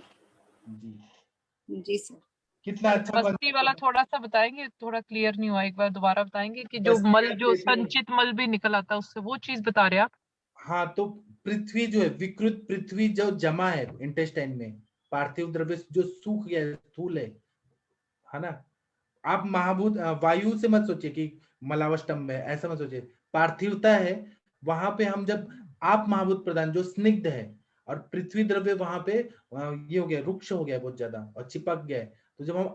जी सर। कितना अच्छा बस्ती वाला थोड़ा सा बताएंगे, थोड़ा क्लियर नहीं हुआ, एक बार दोबारा बताएंगे कि जो मल, जो संचित मल भी निकल आता है उससे, वो चीज बता रहे आप? हाँ, तो पृथ्वी जो है, विकृत पृथ्वी जो जमा है इंटेस्टाइन में, पार्थिव द्रव्य जो सूख गया है, स्थूल है ना। आप महाभूत वायु से मत सोचिए कि मलावष्टम है, ऐसा मत सोचिए। पार्थिवता है वहां पे, हम जब आप महाभूत प्रधान जो स्निग्ध है, और पृथ्वी द्रव्य वहां पे ये हो गया, रुक्ष हो गया बहुत ज्यादा और चिपक गया है। तो जब हम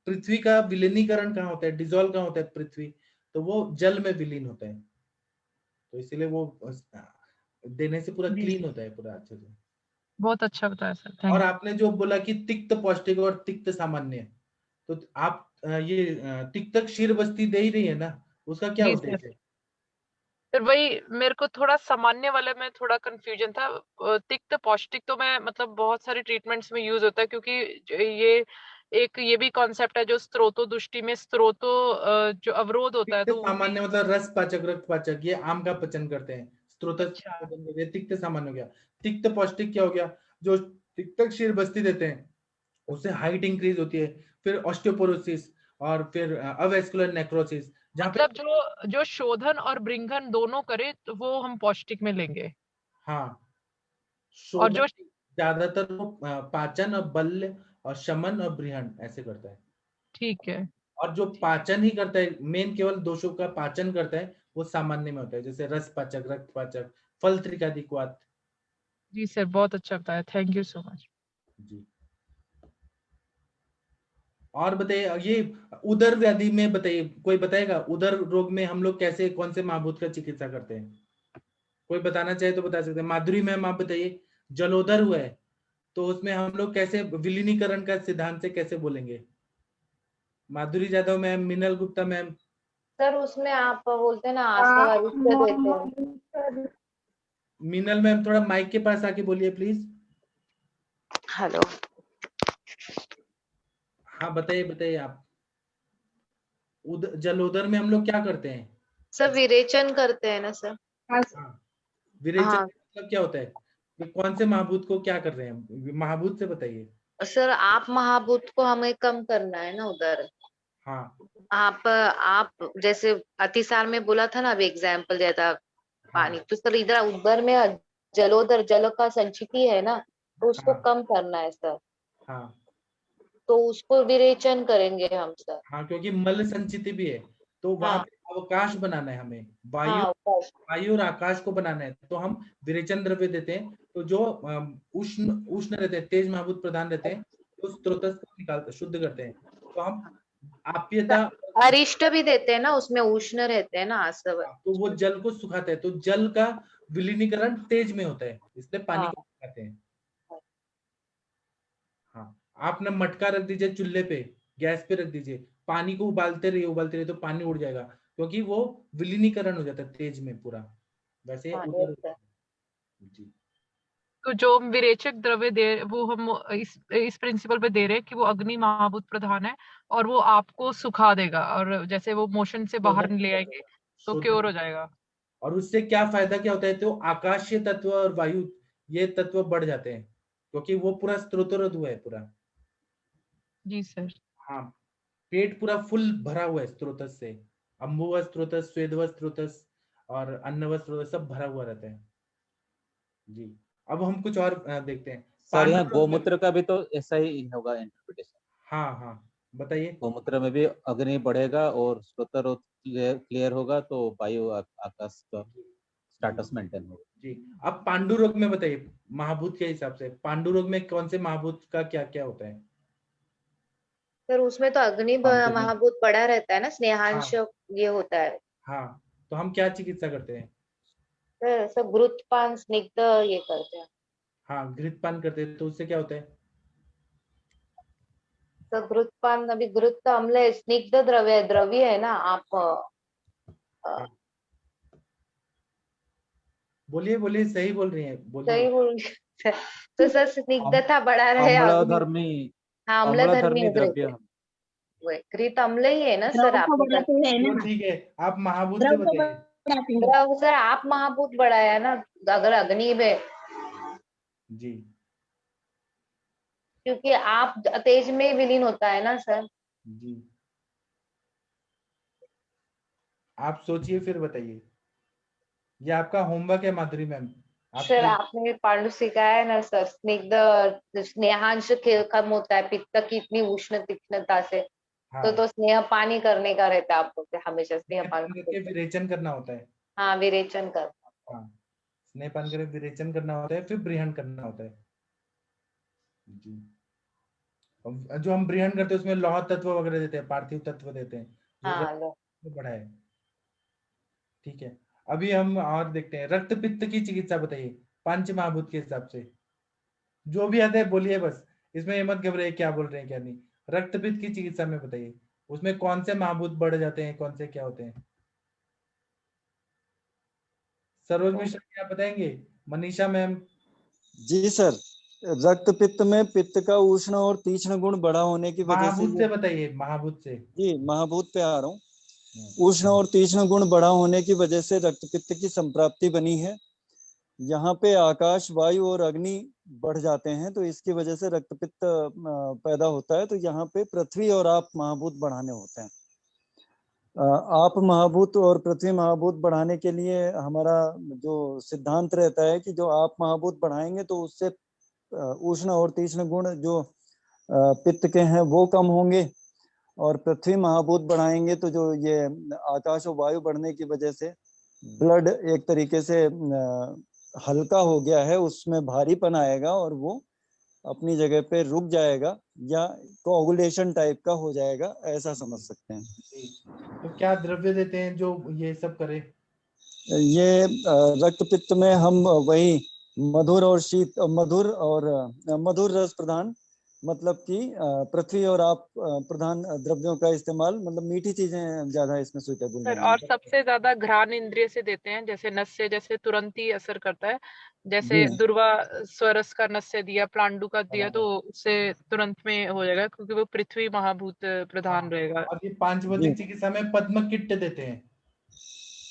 पृथ्वी का विलीनीकरण कहाँ होता है, डिजोल्व कहाँ होता है पृथ्वी, तो वो जल में विलीन होता है। तो इसीलिए वो देने से पूरा क्लीन होता है पूरा अच्छे से। बहुत अच्छा बताया सर, और थैंक आपने जो बोला कि तिक्त पौष्टिक और तिक्त सामान्य, तो आप ये तिक्त क्षीर बस्ती दे ही रही है ना, उसका क्या जी सर। उद्देश्य है? फिर वही मेरे को थोड़ा सामान्य वाले में थोड़ा कंफ्यूजन था। तिक्त पौष्टिक तो मैं मतलब बहुत सारे ट्रीटमेंट्स में यूज होता है, क्योंकि ये एक ये भी कॉन्सेप्ट है जो स्त्रोतो दृष्टि में जो अवरोध होता है तिक्त तो वो भी। सामान्य मतलब रस पाचक, रक्त पाचक, ये आम का पचन करते हैं। स्त्रोत अच्छा। तिक्त सामान्य हो गया। तिक्त पौष्टिक क्या हो गया, जो तिक्त क्षीर बस्ती देते हैं उससे हाइट इंक्रीज होती है, फिर ऑस्टियोपोरोसिस, और फिर अवेस्कुलर नेक्रोसिस, जहाँ पे मतलब जो शोधन और बृंघन दोनों करे तो वो हम पौष्टिक में लेंगे। हाँ, और शोधन जो ज्यादातर वो पाचन और बल्य और शमन और बृहन ऐसे करता है। ठीक है। और जो पाचन ही करता है, मेन केवल दोषों का पाचन करता है, वो सामान्य में होता है, जैसे रस पाचक, रक्त पाचक, फल त्रिकादिक्वात। जी सर, बहुत अच्छा बताया, थैंक यू सो मच। जी। और बताइए, ये उदर व्याधि में बताइए, कोई बताएगा उदर रोग में हम लोग कैसे, कौन से महाभूत का चिकित्सा करते हैं? कोई बताना चाहे तो बता सकते हैं। माधुरी मैम आप बताइए, जलोदर हुआ है तो उसमें हम लोग कैसे विलीनीकरण का सिद्धांत से कैसे बोलेंगे? माधुरी जाधव मैम, मिनल गुप्ता मैम। सर उसमें आप बोलते हैं ना आस्था वरिष्ठ देते हैं। मिनल मैम थोड़ा माइक के पास आके बोलिए प्लीज। हेलो। हाँ बताइए बताइए आप। जलोदर में हम लोग क्या करते हैं? सर विरेचन करते हैं ना सर। हाँ, विरेचन हाँ का मतलब क्या होता है? कि कौन से महाभूत को क्या कर रहे हैं हम? महाभूत से बताइए। सर आप महाभूत को हमें कम करना है ना उधर। हाँ आप जैसे अतिसार में बोला था ना, अभी एग्जाम्पल दिया था पानी, हाँ तो सर इधर उधर में जलोदर जल का संचिति है ना, तो उसको हाँ कम करना है सर। हाँ तो उसको विरेचन करेंगे हम सर। हाँ, क्योंकि मल संचिति भी है, तो वहां हाँ पे अवकाश बनाना है हमें, वायु, हाँ बस। वायु और आकाश को बनाना है, तो हम विरेचन द्रव्य देते हैं। तो जो उष्ण उष्ण रहते हैं, तेज महाभूत प्रधान रहते हैं, तो स्त्रोत को निकालते, शुद्ध करते हैं। तो हम आप्यता, अरिष्ट भी देते हैं ना, उसमें उष्ण रहते हैं ना सब। तो वो जल को सुखाते हैं, तो जल का विलीनीकरण तेज में होता है, इसलिए पानी हाँ को सुखाते हैं। हाँ, आप ना मटका रख दीजिए चूल्हे पे, गैस पे रख दीजिए, पानी को उबालते रहिए तो पानी उड़ जाएगा, क्योंकि वो विलीनीकरण हो जाता है तेज में पूरा। वैसे हाँ उधर। Yes sir. जी। तो जो विरेचक द्रव्य दे वो हम इस प्रिंसिपल पे दे रहे हैं कि वो अग्नि महाभूत प्रधान है और वो आपको सुखा देगा, और जैसे वो मोशन से बाहर शोधन ले आएंगे तो शोधन। क्योर हो जाएगा। और उससे क्या फायदा क्या होता है, तो आकाशीय तत्व और वायु, ये तत्व बढ़ जाते हैं, क्योंकि वो पूरा स्त्रोतरध हुआ है पूरा। जी सर। हाँ, पेट पूरा फुल भरा हुआ है स्त्रोतस से, अम्बुव स्त्रोतस, स्वेदव स्त्रोतस और अन्नव स्त्रोतस, सब भरा हुआ रहता है। जी। अब हम कुछ और देखते हैं। सर यहाँ पांडु रोग में, गोमूत्र का भी तो ऐसा ही होगा इंटरप्रिटेशन। हाँ हाँ बताइए। गोमूत्र में भी अग्नि बढ़ेगा और स्रोत क्लियर होगा तो वायु आकाश का स्टेटस मेंटेन होगा। जी। अब पांडु रोग में बताइए, महाभूत के हिसाब से पांडु रोग में कौन से महाभूत का क्या क्या होता है? सर उसमें तो अग्नि पांडु में महाभूत पड़ा रहता है ना, हाँ स्नेहांश ये होता है। हाँ, तो हम क्या चिकित्सा करते हैं? सर सब घृतपान स्निग्ध ये करते हैं। हाँ, घृतपान करते हैं, तो उससे क्या होता है? सर घृतपान अभी घृत अम्ल है, स्निग्ध द्रव्य है ना आप हाँ, बोलिए बोलिए, सही बोल रही हैं, सही बोलिए। बोल तो सर स्निग्धता बढ़ा रहे अग्नि। अम्लधर्मी हाँ अम्लधर्मी घृत, द्रव्य। वो घृत अम्ल ही है ना सर, द्रव को आपने कहा। बढ़ाते हैं चलो ना, ठीक है, आप महाभूत से द्रव को बताइए। बढ़ाते हैं। द्रव सर आप महाभूत बढ़ाया ना, अगर अग्नि में, जी। क्योंकि आप तेज में विलीन होता है ना सर। जी, आप सोचिए फिर बताइए। ये आपका होमवर्क है माधुरी मैम। सर आपने पांडु सिखाया है ना सर, स्निग्ध स्नेहांश कम होता है पित्त की इतनी उष्ण तीक्ष्णता से, हाँ, तो स्नेह पानी करने का रहता है आपको हमेशा स्नेह पान करके विरेचन करना होता है। हाँ विरेचन कर। हाँ, स्नेहपान करे विरेचन करना होता है, फिर ब्रिहन करना होता है जी। अब जो हम ब्रिहन करते हैं उसमें लौह तत्व वगैरह देते हैं, पार्थिव तत्व देते हैं जो हाँ रक्त लो को बढ़ाए। ठीक है, अभी हम और देखते हैं रक्त पित्त की चिकित्सा बताइए पंच महाभूत के हिसाब से। जो भी आता है बोलिए बस, इसमें ये मत घबराइए क्या बोल रहे हैं क्या नहीं। रक्त पित्त की चिकित्सा में बताइए उसमें कौन से महाभूत बढ़ जाते हैं, कौन से क्या होते हैं। सरोज मिश्रा क्या बताएंगे? मनीषा मैम? जी सर, रक्त पित्त में पित्त का उष्ण और तीक्ष्ण गुण बढ़ा होने की वजह से महाभूत से बताइए, महाभूत से। जी महाभूत पे आ रहा हूँ। उष्ण और तीक्ष्ण गुण बढ़ा होने की वजह से रक्त पित्त की संप्राप्ति बनी है। यहाँ पे आकाश, वायु और अग्नि बढ़ जाते हैं, तो इसकी वजह से रक्त पित्त पैदा होता है। तो यहाँ पे पृथ्वी और आप महाभूत बढ़ाने होते हैं। आप महाभूत और पृथ्वी महाभूत बढ़ाने के लिए हमारा जो सिद्धांत रहता है कि जो आप महाभूत बढ़ाएंगे तो उससे उष्ण और तीक्ष्ण गुण जो पित्त के हैं वो कम होंगे, और पृथ्वी महाभूत बढ़ाएंगे तो जो ये आकाश और वायु बढ़ने की वजह से ब्लड एक तरीके से हल्का हो गया है, उसमें भारीपन आएगा और वो अपनी जगह पे रुक जाएगा या कोगुलेशन टाइप का हो जाएगा, ऐसा समझ सकते हैं। तो क्या द्रव्य देते हैं जो ये सब करे? ये रक्त पित्त में हम वही मधुर और शीत, मधुर और मधुर रस प्रधान, मतलब कि पृथ्वी और आप प्रधान द्रव्यों का इस्तेमाल, मतलब मीठी चीजें ज्यादा इसमें सुटेबल सर और रहेंगी। सबसे ज्यादा घ्राण इंद्रिय से देते हैं, जैसे नस से, जैसे तुरंत ही असर करता है। जैसे जी दुर्वा स्वरस का नस से दिया, प्लांडु का दिया, तो उससे तुरंत में हो जाएगा क्योंकि वो पृथ्वी महाभूत प्रधान रहेगा। और ये पांच भौतिक चिकित्सा में पद्म किट देते हैं,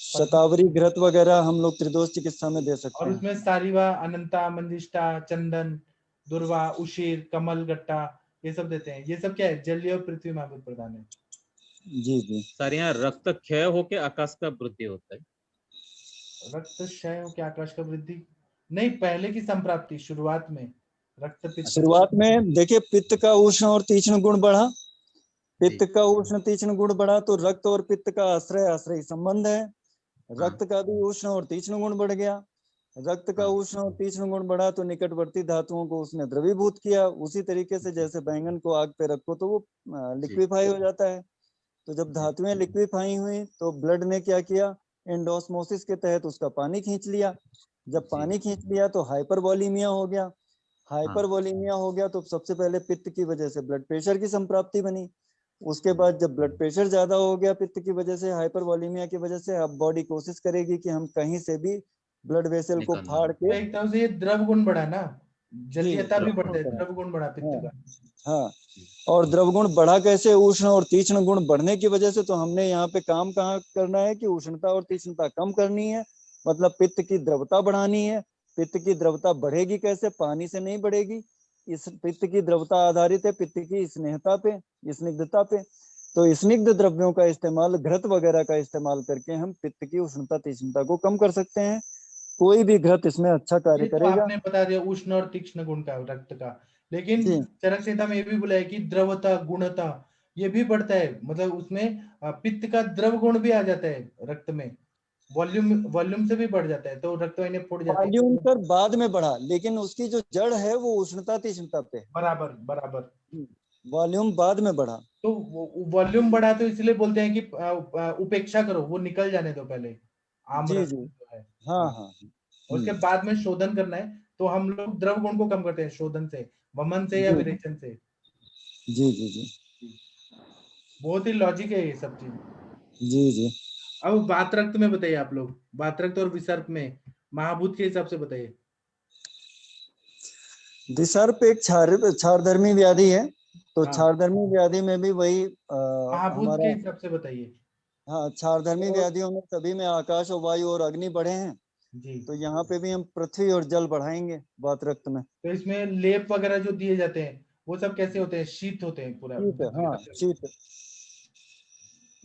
शतावरी घृत वगैरह हम लोग त्रिदोष चिकित्सा में दे सकते और हैं। उसमें सारिवा, अनंता, मंजिष्ठा, चंदन, दुर्वा, उशीर, कमल गट्टा, ये सब देते हैं। ये सब क्या है? जलीय और पृथ्वी महाभूत प्रधान है। जी जी सर यहाँ रक्त क्षय होके आकाश का वृद्धि होता है। रक्त क्षय हो क्या आकाश का वृद्धि? नहीं, पहले की संप्राप्ति शुरुआत में रक्त पित्त। शुरुआत में देखिए पित्त का उष्ण और तीक्ष्ण गुण बढ़ा, पित्त का उष्ण तीक्ष्ण गुण बढ़ा तो रक्त और पित्त का आश्रय आश्रय संबंध है। रक्त का भी उष्ण और तीक्ष्ण गुण बढ़ गया, रक्त का उष्ण और तीक्ष्ण गुण बढ़ा तो निकटवर्ती धातुओं को उसने द्रवीभूत किया। उसी तरीके से जैसे बैंगन को आग पे रखो तो वो लिक्विफाई हो जाता है। तो जब धातुएं लिक्विफाई हुई तो ब्लड ने क्या किया, एंडोस्मोसिस के तहत उसका पानी खींच लिया। जब पानी खींच लिया तो हाइपरवोलीमिया हो गया। हाइपरवोलीमिया हो गया तो सबसे पहले पित्त की वजह से ब्लड प्रेशर की संप्राप्ति बनी। उसके बाद जब ब्लड प्रेशर ज्यादा हो गया पित्त की वजह से, हाइपरवोलीमिया की वजह से, अब बॉडी कोशिश करेगी कि हम कहीं से भी ब्लड वेसल को फाड़ तो के, एक तरह से ये द्रव गुण बढ़ा ना, जलीयता भी द्रव बढ़ता है, गुण द्रव गुण बढ़ा पित्त का। हाँ, और द्रव गुण बढ़ा कैसे? उष्ण और तीक्ष्ण गुण बढ़ने की वजह से। तो हमने यहाँ पे काम कहाँ करना है कि उष्णता और तीक्ष्णता कम करनी है, मतलब पित्त की द्रवता बढ़ानी है। पित्त की द्रवता बढ़ेगी कैसे? पानी से नहीं बढ़ेगी। इस पित्त की द्रवता आधारित है पित्त की स्नेहता पे, स्निग्धता पे। तो स्निग्ध द्रव्यों का इस्तेमाल, घृत वगैरह का इस्तेमाल करके हम पित्त की उष्णता तीक्ष्णता को कम कर सकते हैं। कोई भी घृत इसमें अच्छा कार्य ये तो करेगा। आपने बता दिया उष्ण और तीक्ष्ण गुण का रक्त का, लेकिन जी चरक संहिता में ये भी बोला है कि द्रवता, गुणता ये भी बढ़ता है, मतलब उसमें पित्त का द्रव गुण भी आ जाता है रक्त में, वॉल्यूम वॉल्यूम से भी बढ़ जाता है, तो रक्त वाहिनी फूट जाती है। वॉल्यूम सर बाद में बढ़ा, लेकिन उसकी जो जड़ है वो उष्णता तीक्ष्णता पे है। बराबर बराबर। वॉल्यूम बाद में बढ़ा। तो वॉल्यूम बढ़ा तो इसलिए बोलते हैं कि उपेक्षा करो, वो निकल जाने दो पहले, आम जी रस जी जो है। हाँ हाँ, हाँ उसके बाद में शोधन करना है, तो हम लोग द्रव गुण को कम करते हैं शोधन से, वमन से या जी विरेचन से। जी जी जी बहुत ही लॉजिक है ये सब चीज। जी जी अब वात रक्त में बताइए आप लोग, वात रक्त और विसर्प में महाभूत के हिसाब से बताइए। विसर्प एक क्षारधर्मी व्याधि है। तो हाँ, क्षारधर्मी व्याधि में भी वही महाभूत के हमारा, हिसाब से बताइए। हाँ, क्षारधर्मी व्याधियों में सभी में आकाश और वायु और अग्नि बढ़े हैं। जी, तो यहाँ पे भी हम पृथ्वी और जल बढ़ाएंगे वात रक्त में। तो इसमें लेप वगैरह जो दिए जाते हैं वो सब कैसे होते हैं? शीत होते हैं पूरा। शीत, हाँ शीत।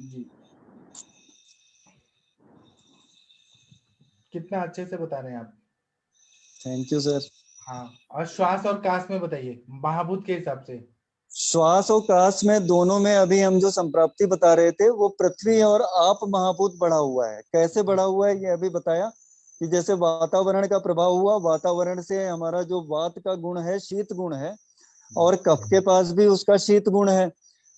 जी, कितना अच्छे से बता रहे हैं आप। Thank you sir. हाँ, और श्वास और काश में बताइए महाभूत के हिसाब से। श्वास और काश में दोनों में अभी हम जो संप्राप्ति बता रहे थे वो पृथ्वी और आप महाभूत बढ़ा हुआ है। कैसे बढ़ा हुआ है ये अभी बताया कि जैसे वातावरण का प्रभाव हुआ, वातावरण से हमारा जो वात का गुण है शीत गुण है, और कफ के पास भी उसका शीत गुण है।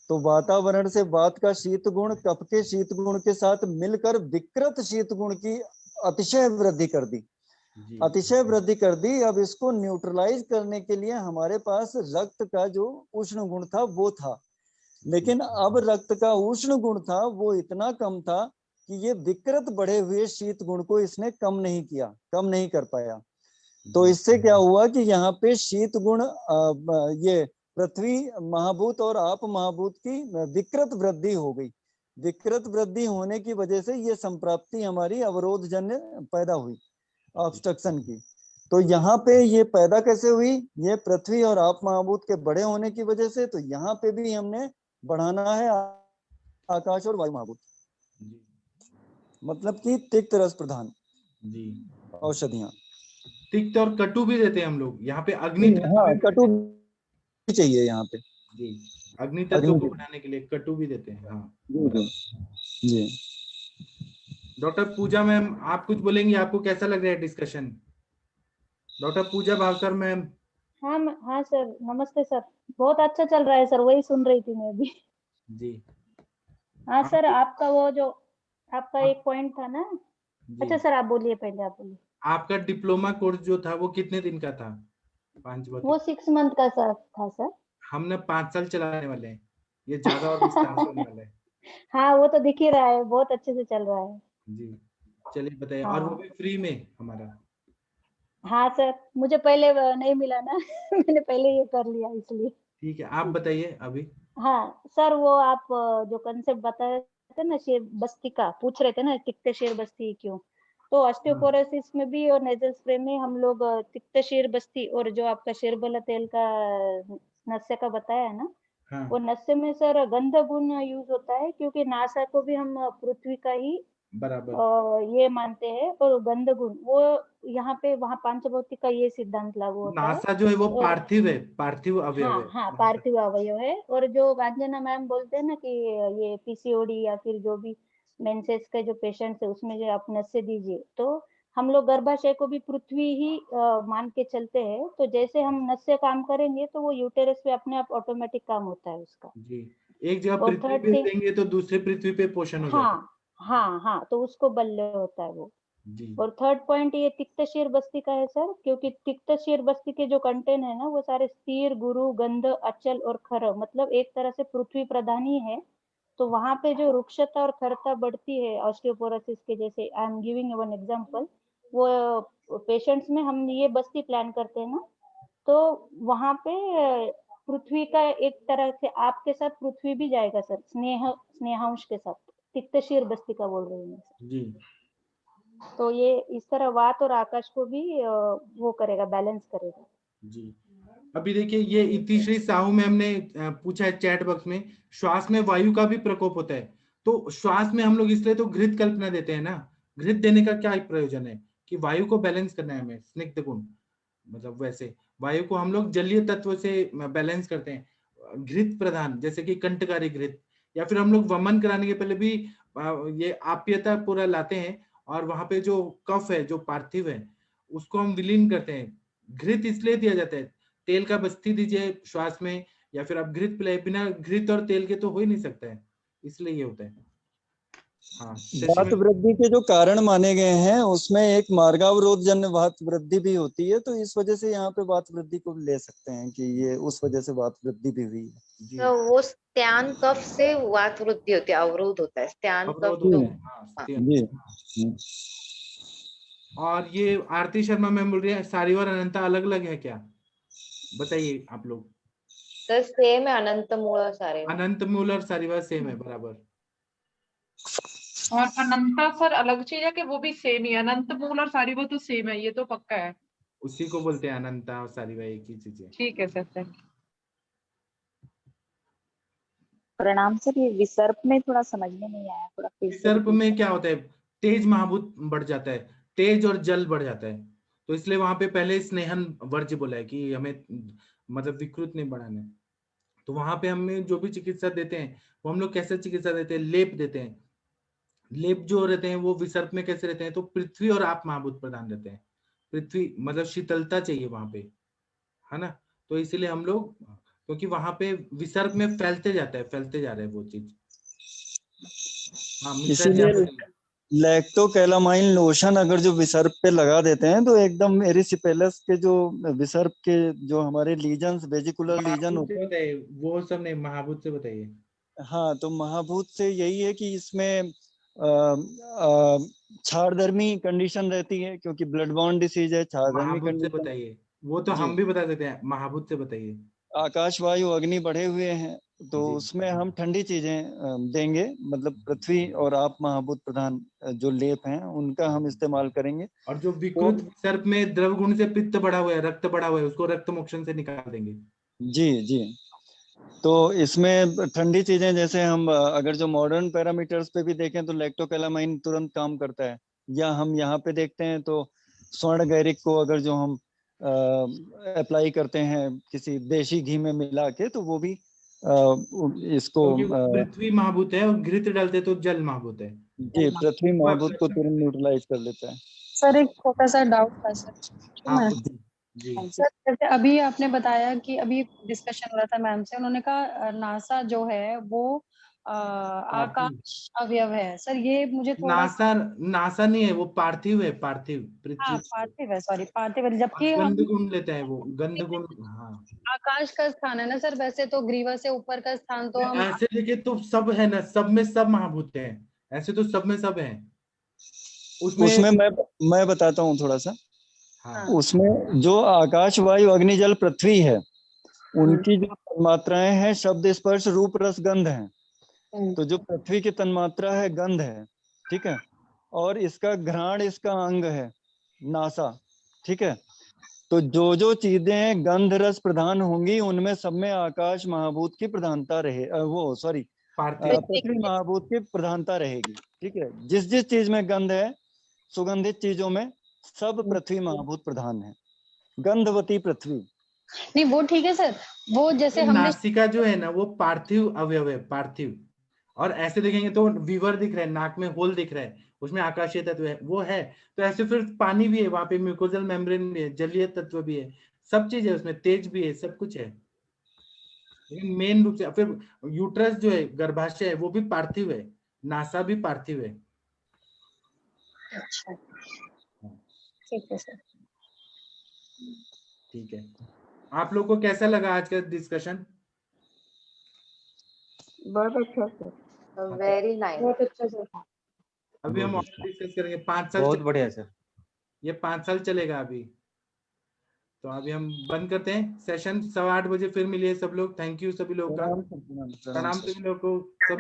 तो वातावरण से वात का शीत गुण कफ के शीत गुण के साथ मिलकर विकृत शीत गुण की अतिशय वृद्धि कर दी, अतिशय वृद्धि कर दी। अब इसको न्यूट्रलाइज करने के लिए हमारे पास रक्त का जो उष्ण गुण था वो था, लेकिन अब रक्त का उष्ण गुण था वो इतना कम था कि ये विकृत बढ़े हुए शीत गुण को इसने कम नहीं किया, कम नहीं कर पाया। तो इससे क्या हुआ कि यहाँ पे शीत गुण ये पृथ्वी महाभूत और आप महाभूत की विकृत वृद्धि हो गई। विकृत वृद्धि होने की वजह से ये संप्राप्ति हमारी अवरोधजन्य पैदा हुई, ऑब्स्ट्रक्शन की। तो यहाँ पे ये पैदा कैसे हुई? ये पृथ्वी और आप महाभूत के बड़े होने की वजह से। तो यहाँ पे भी हमने बढ़ाना है आकाश और वायु महाभूत, मतलब कि तिक्त रस प्रधान जी औषधियां। तिक्त और कटु भी देते हैं हम लोग यहाँ पे। अग्नि हाँ, कटु भी चाहिए यहाँ पे जी, अग्नि तत्व को बढ़ाने के लिए कटु भी देते हैं। हाँ जी। डॉक्टर पूजा मैम, आप कुछ बोलेंगे? आपको कैसा लग रहा है डिस्कशन? डॉक्टर पूजा भावसर मैम। हाँ सर, नमस्ते सर। बहुत अच्छा चल रहा है सर, वही सुन रही थी मैं भी। जी हाँ सर, आपका वो जो आपका एक पॉइंट था ना। अच्छा सर, आप बोलिए, पहले आप बोलिए। आपका डिप्लोमा कोर्स जो था वो कितने दिन का था? 5 वो 6 मंथ का सर था सर। हमने 5 साल चलाने वाले हैं, ये ज्यादा और विस्तार से होने वाला है। हाँ, वो तो दिख ही रहा है, बहुत अच्छे से चल रहा है। जी चलिए बताइए। हाँ। और वो भी फ्री में हमारा। हाँ सर, मुझे पहले नहीं मिला ना मैंने पहले ये कर लिया इसलिए। ठीक है, आप बताइए अभी। हाँ सर, वो आप जो कंसेप्ट बता रहे थे ना, शेर बस्ती का पूछ रहे थे ना, तिक्त शेर बस्ती क्यों? तो ऑस्टियोपोरोसिस में भी और नेजल स्प्रे में हम लोग तिक्त शेर बस्ती और जो आपका शेरबला तेल का नस्य का बताया है ना, हाँ। वो नस्य में सर गंध गुण यूज होता है, क्योंकि नासा को भी हम पृथ्वी का ही बराबर ये मानते हैं, और गंध गुण वो यहाँ पे वहाँ पांचभौतिक का ये सिद्धांत लागू होता है। नासा जो है वो पार्थिव है, पार्थिव अवयव है। हाँ, पार्थिव अवयव है। और जो गांजना मैम बोलते हैं ना कि ये पीसीओडी या फिर जो भी मेंसेस के जो पेशेंट्स है उसमें जो आप नस्य दीजिए, तो हम लोग गर्भाशय को भी पृथ्वी ही मान के चलते हैं। तो जैसे हम नस्य काम करेंगे तो वो यूटेरस पे अपने आप ऑटोमेटिक काम होता है उसका। जी, एक जगह और पृथ्वी थर्ड पे थिंग, देंगे तो दूसरे पृथ्वी पे पोषण हो जाता है। हाँ, तो उसको बल्य होता है वो। जी। और थर्ड पॉइंट ये तिक्त शेर बस्ती का है सर, क्योंकि तिक्त शेर बस्ती के जो कंटेंट है ना वो सारे स्थिर, गुरु, गंध, अचल और खर, मतलब एक तरह से पृथ्वी प्रधान ही है। तो वहां पे जो रुक्षता और खरता बढ़ती है ऑस्टियोपोरोसिस के, जैसे I am giving one example, वो पेशेंट्स में हम ये बस्ती प्लान करते हैं ना, तो वहां पे पृथ्वी का एक तरह से आपके साथ पृथ्वी भी जाएगा सर, स्नेहांश के साथ। तिक्त शेर बस्ती का बोल रही हूँ मैं जी। तो ये इस तरह वात और आकाश को भी वो करेगा, बैलेंस करेगा। जी, अभी देखिए ये इतिश्री साहू मैम ने पूछा है चैट बॉक्स में, श्वास में वायु का भी प्रकोप होता है। तो श्वास में हम लोग इसलिए तो घृत कल्पना देते हैं ना। घृत देने का क्या प्रयोजन है कि वायु को बैलेंस करना है हमें, स्निग्ध गुण, मतलब वैसे वायु को हम लोग जलीय तत्व से बैलेंस करते हैं। घृत प्रधान जैसे कि कंटकारी घृत, या फिर हम लोग वमन कराने के पहले भी ये आप्यता पूरा लाते हैं, और वहां पे जो कफ है, जो पार्थिव है, उसको हम विलीन करते हैं। घृत इसलिए दिया जाता है, तेल का बस्ती दीजिए श्वास में, या फिर आप घृत पिलाए, बिना घृत और तेल के तो हो ही नहीं सकता है, इसलिए ये होता है। हाँ, वात वृद्धि के जो कारण माने गए हैं उसमें एक मार्गावरोध जन्य वात वृद्धि भी होती है, तो इस वजह से यहाँ पे वात वृद्धि को ले सकते हैं कि ये उस वजह से वात वृद्धि भी हुई है। तो वो स्त्यान कफ से वात वृद्धि होती है, अवरोध होता है स्त्यान कफ जी। और ये आरती शर्मा मैम बोल रही है सारिवा और अनंता अलग अलग है क्या? बताइए आप लोग। तो सेम है, अनंत मूल और सारिवा। अनंत मूल और सारिवा सेम है, बराबर। और अनंता सर अलग चीज है कि वो भी सेम ही? अनंत मूल और सारिवा तो सेम है, ये तो पक्का है। उसी को बोलते हैं अनंता और सारिवा, एक ही चीज है। ठीक है सर, थैंक यू। प्रणाम सर, ये विसर्प में थोड़ा समझ में नहीं आया, थोड़ा विसर्प में क्या होता है? तेज महाभूत बढ़ जाता है। तेज और जल बढ़ जाता है। तो इसलिए वहां पे पहले स्नेहन वर्ज्य बोला है कि हमें मतलब विकृत नहीं बढ़ाना है। तो वहां पे हमें जो भी चिकित्सा देते हैं वो हम लोग कैसे चिकित्सा देते हैं, लेप देते हैं। लेप जो रहते हैं वो विसर्प में कैसे रहते हैं, तो पृथ्वी और आप महाभूत प्रधान रहते हैं। पृथ्वी मतलब शीतलता चाहिए वहां पे, है ना। तो इसीलिए हम लोग, क्योंकि वहां पे विसर्प में फैलते जाता है, फैलते जा रहा है वो चीज। हाँ मिश्रा जी आप इसीलिए बताइए। लैक्टोकैलामाइन लोशन अगर जो विसर्प पे लगा देते हैं तो एकदम एरिसिपेलस के जो विसर्प के जो हमारे लीजन्स, वेजिकुलर लीजन महाभूत होते से बताइए, वो सब नहीं, महाभूत से बताइए। हैं, हाँ, तो महाभूत से यही है कि इसमें क्षारधर्मी कंडीशन रहती है, क्योंकि ब्लड बॉर्न डिसीज है, क्षारधर्मी महाभूत से कंडीशन। बताइए, वो तो जी, हम भी बता देते हैं, महाभूत से बताइए। आकाश वायु अग्नि बढ़े हुए हैं, तो जी उसमें हम ठंडी चीजें देंगे, मतलब पृथ्वी और आप महाभूत प्रधान जो लेप हैं उनका हम इस्तेमाल करेंगे। और जो तो विकृत सर्प में द्रव गुण से पित्त बढ़ा हुआ है, रक्त बढ़ा हुआ है, उसको रक्त मोक्षण से निकाल देंगे। जी जी, तो इसमें ठंडी चीजें जैसे हम अगर जो मॉडर्न पैरामीटर्स पे भी देखें तो लैक्टोकैलामाइन तुरंत काम करता है, या हम यहाँ पे देखते हैं तो स्वर्ण गैरिक को अगर जो हम अप्लाई करते हैं किसी देशी घी में मिला के, तो वो भी इसको क्योंकि वो पृथ्वी महाभूत है और घृत डालते तो जल महाभूत है। जी, पृथ्वी महाभूत को तुरंत न्यूट्रलाइज कर देता है। सर एक छोटा सा डाउट था सर। हाँ मैं जी सर, जैसे अभी आपने बताया कि अभी डिस्कशन हो रहा था मैम से, उन्होंने कहा नासा जो है वो आकाश अवयव है। सर ये मुझे थोड़ा नासा, नासा नहीं है, वो पार्थिव है, पार्थिव हाँ पृथ्वी। पार्थिव है, सॉरी पार्थिव है, जबकि हम गंध गुण लेते हैं वो, गंध गुण। हाँ आकाश का स्थान है ना सर, वैसे तो ग्रीवा से ऊपर का स्थान तो हम ऐसे देखिए तो सब है ना, सब में सब महाभूत हैं, ऐसे तो सब में सब है। उसमें मैं बताता हूँ थोड़ा सा। हाँ। उसमें जो आकाश वायु अग्नि जल पृथ्वी है, उनकी जो तन्मात्राएं हैं शब्द स्पर्श रूप रस गंध है। तो जो पृथ्वी की तन्मात्रा है गंध है, ठीक है, और इसका घ्राण इसका अंग है नासा, ठीक है। तो जो चीजें गंध रस प्रधान होंगी उनमें सब में आकाश महाभूत की प्रधानता रहे, वो सॉरी पृथ्वी महाभूत की प्रधानता रहेगी, ठीक है। जिस जिस चीज में गंध है, सुगंधित चीजों में सब पृथ्वी महाभूत प्रधान है, गंधवती पृथ्वी। नहीं वो ठीक है सर, वो जैसे हमने नासिका जो है ना वो पार्थिव अवयव है, पार्थिव। और ऐसे देखेंगे तो विवर दिख रहा है, नाक में होल दिख रहा है, उसमें आकाशीय तत्व है, वो है। तो ऐसे फिर पानी भी है वहां पे, म्यूकोजल मेम्ब्रेन भी है, जलीय तत्व भी है, सब चीज है उसमें, तेज भी है, सब कुछ है। लेकिन मेन रूप से फिर यूट्रस जो है, गर्भाशय है, वो भी पार्थिव है, नासा भी पार्थिव है। अच्छा ठीक है सर। ठीक है, आप लोग को कैसा लगा आज का डिस्कशन? बहुत अच्छा सर, वेरी नाइस, बहुत अच्छा सर। अभी हम और डिस्कस करेंगे, 5 साल बहुत बढ़िया सर, ये 5 साल चलेगा अभी। तो अभी हम बंद करते हैं सेशन, 8:15 बजे फिर मिलिए सब लोग। थैंक यू सभी लोग का, प्रणाम सभी लोग को सब।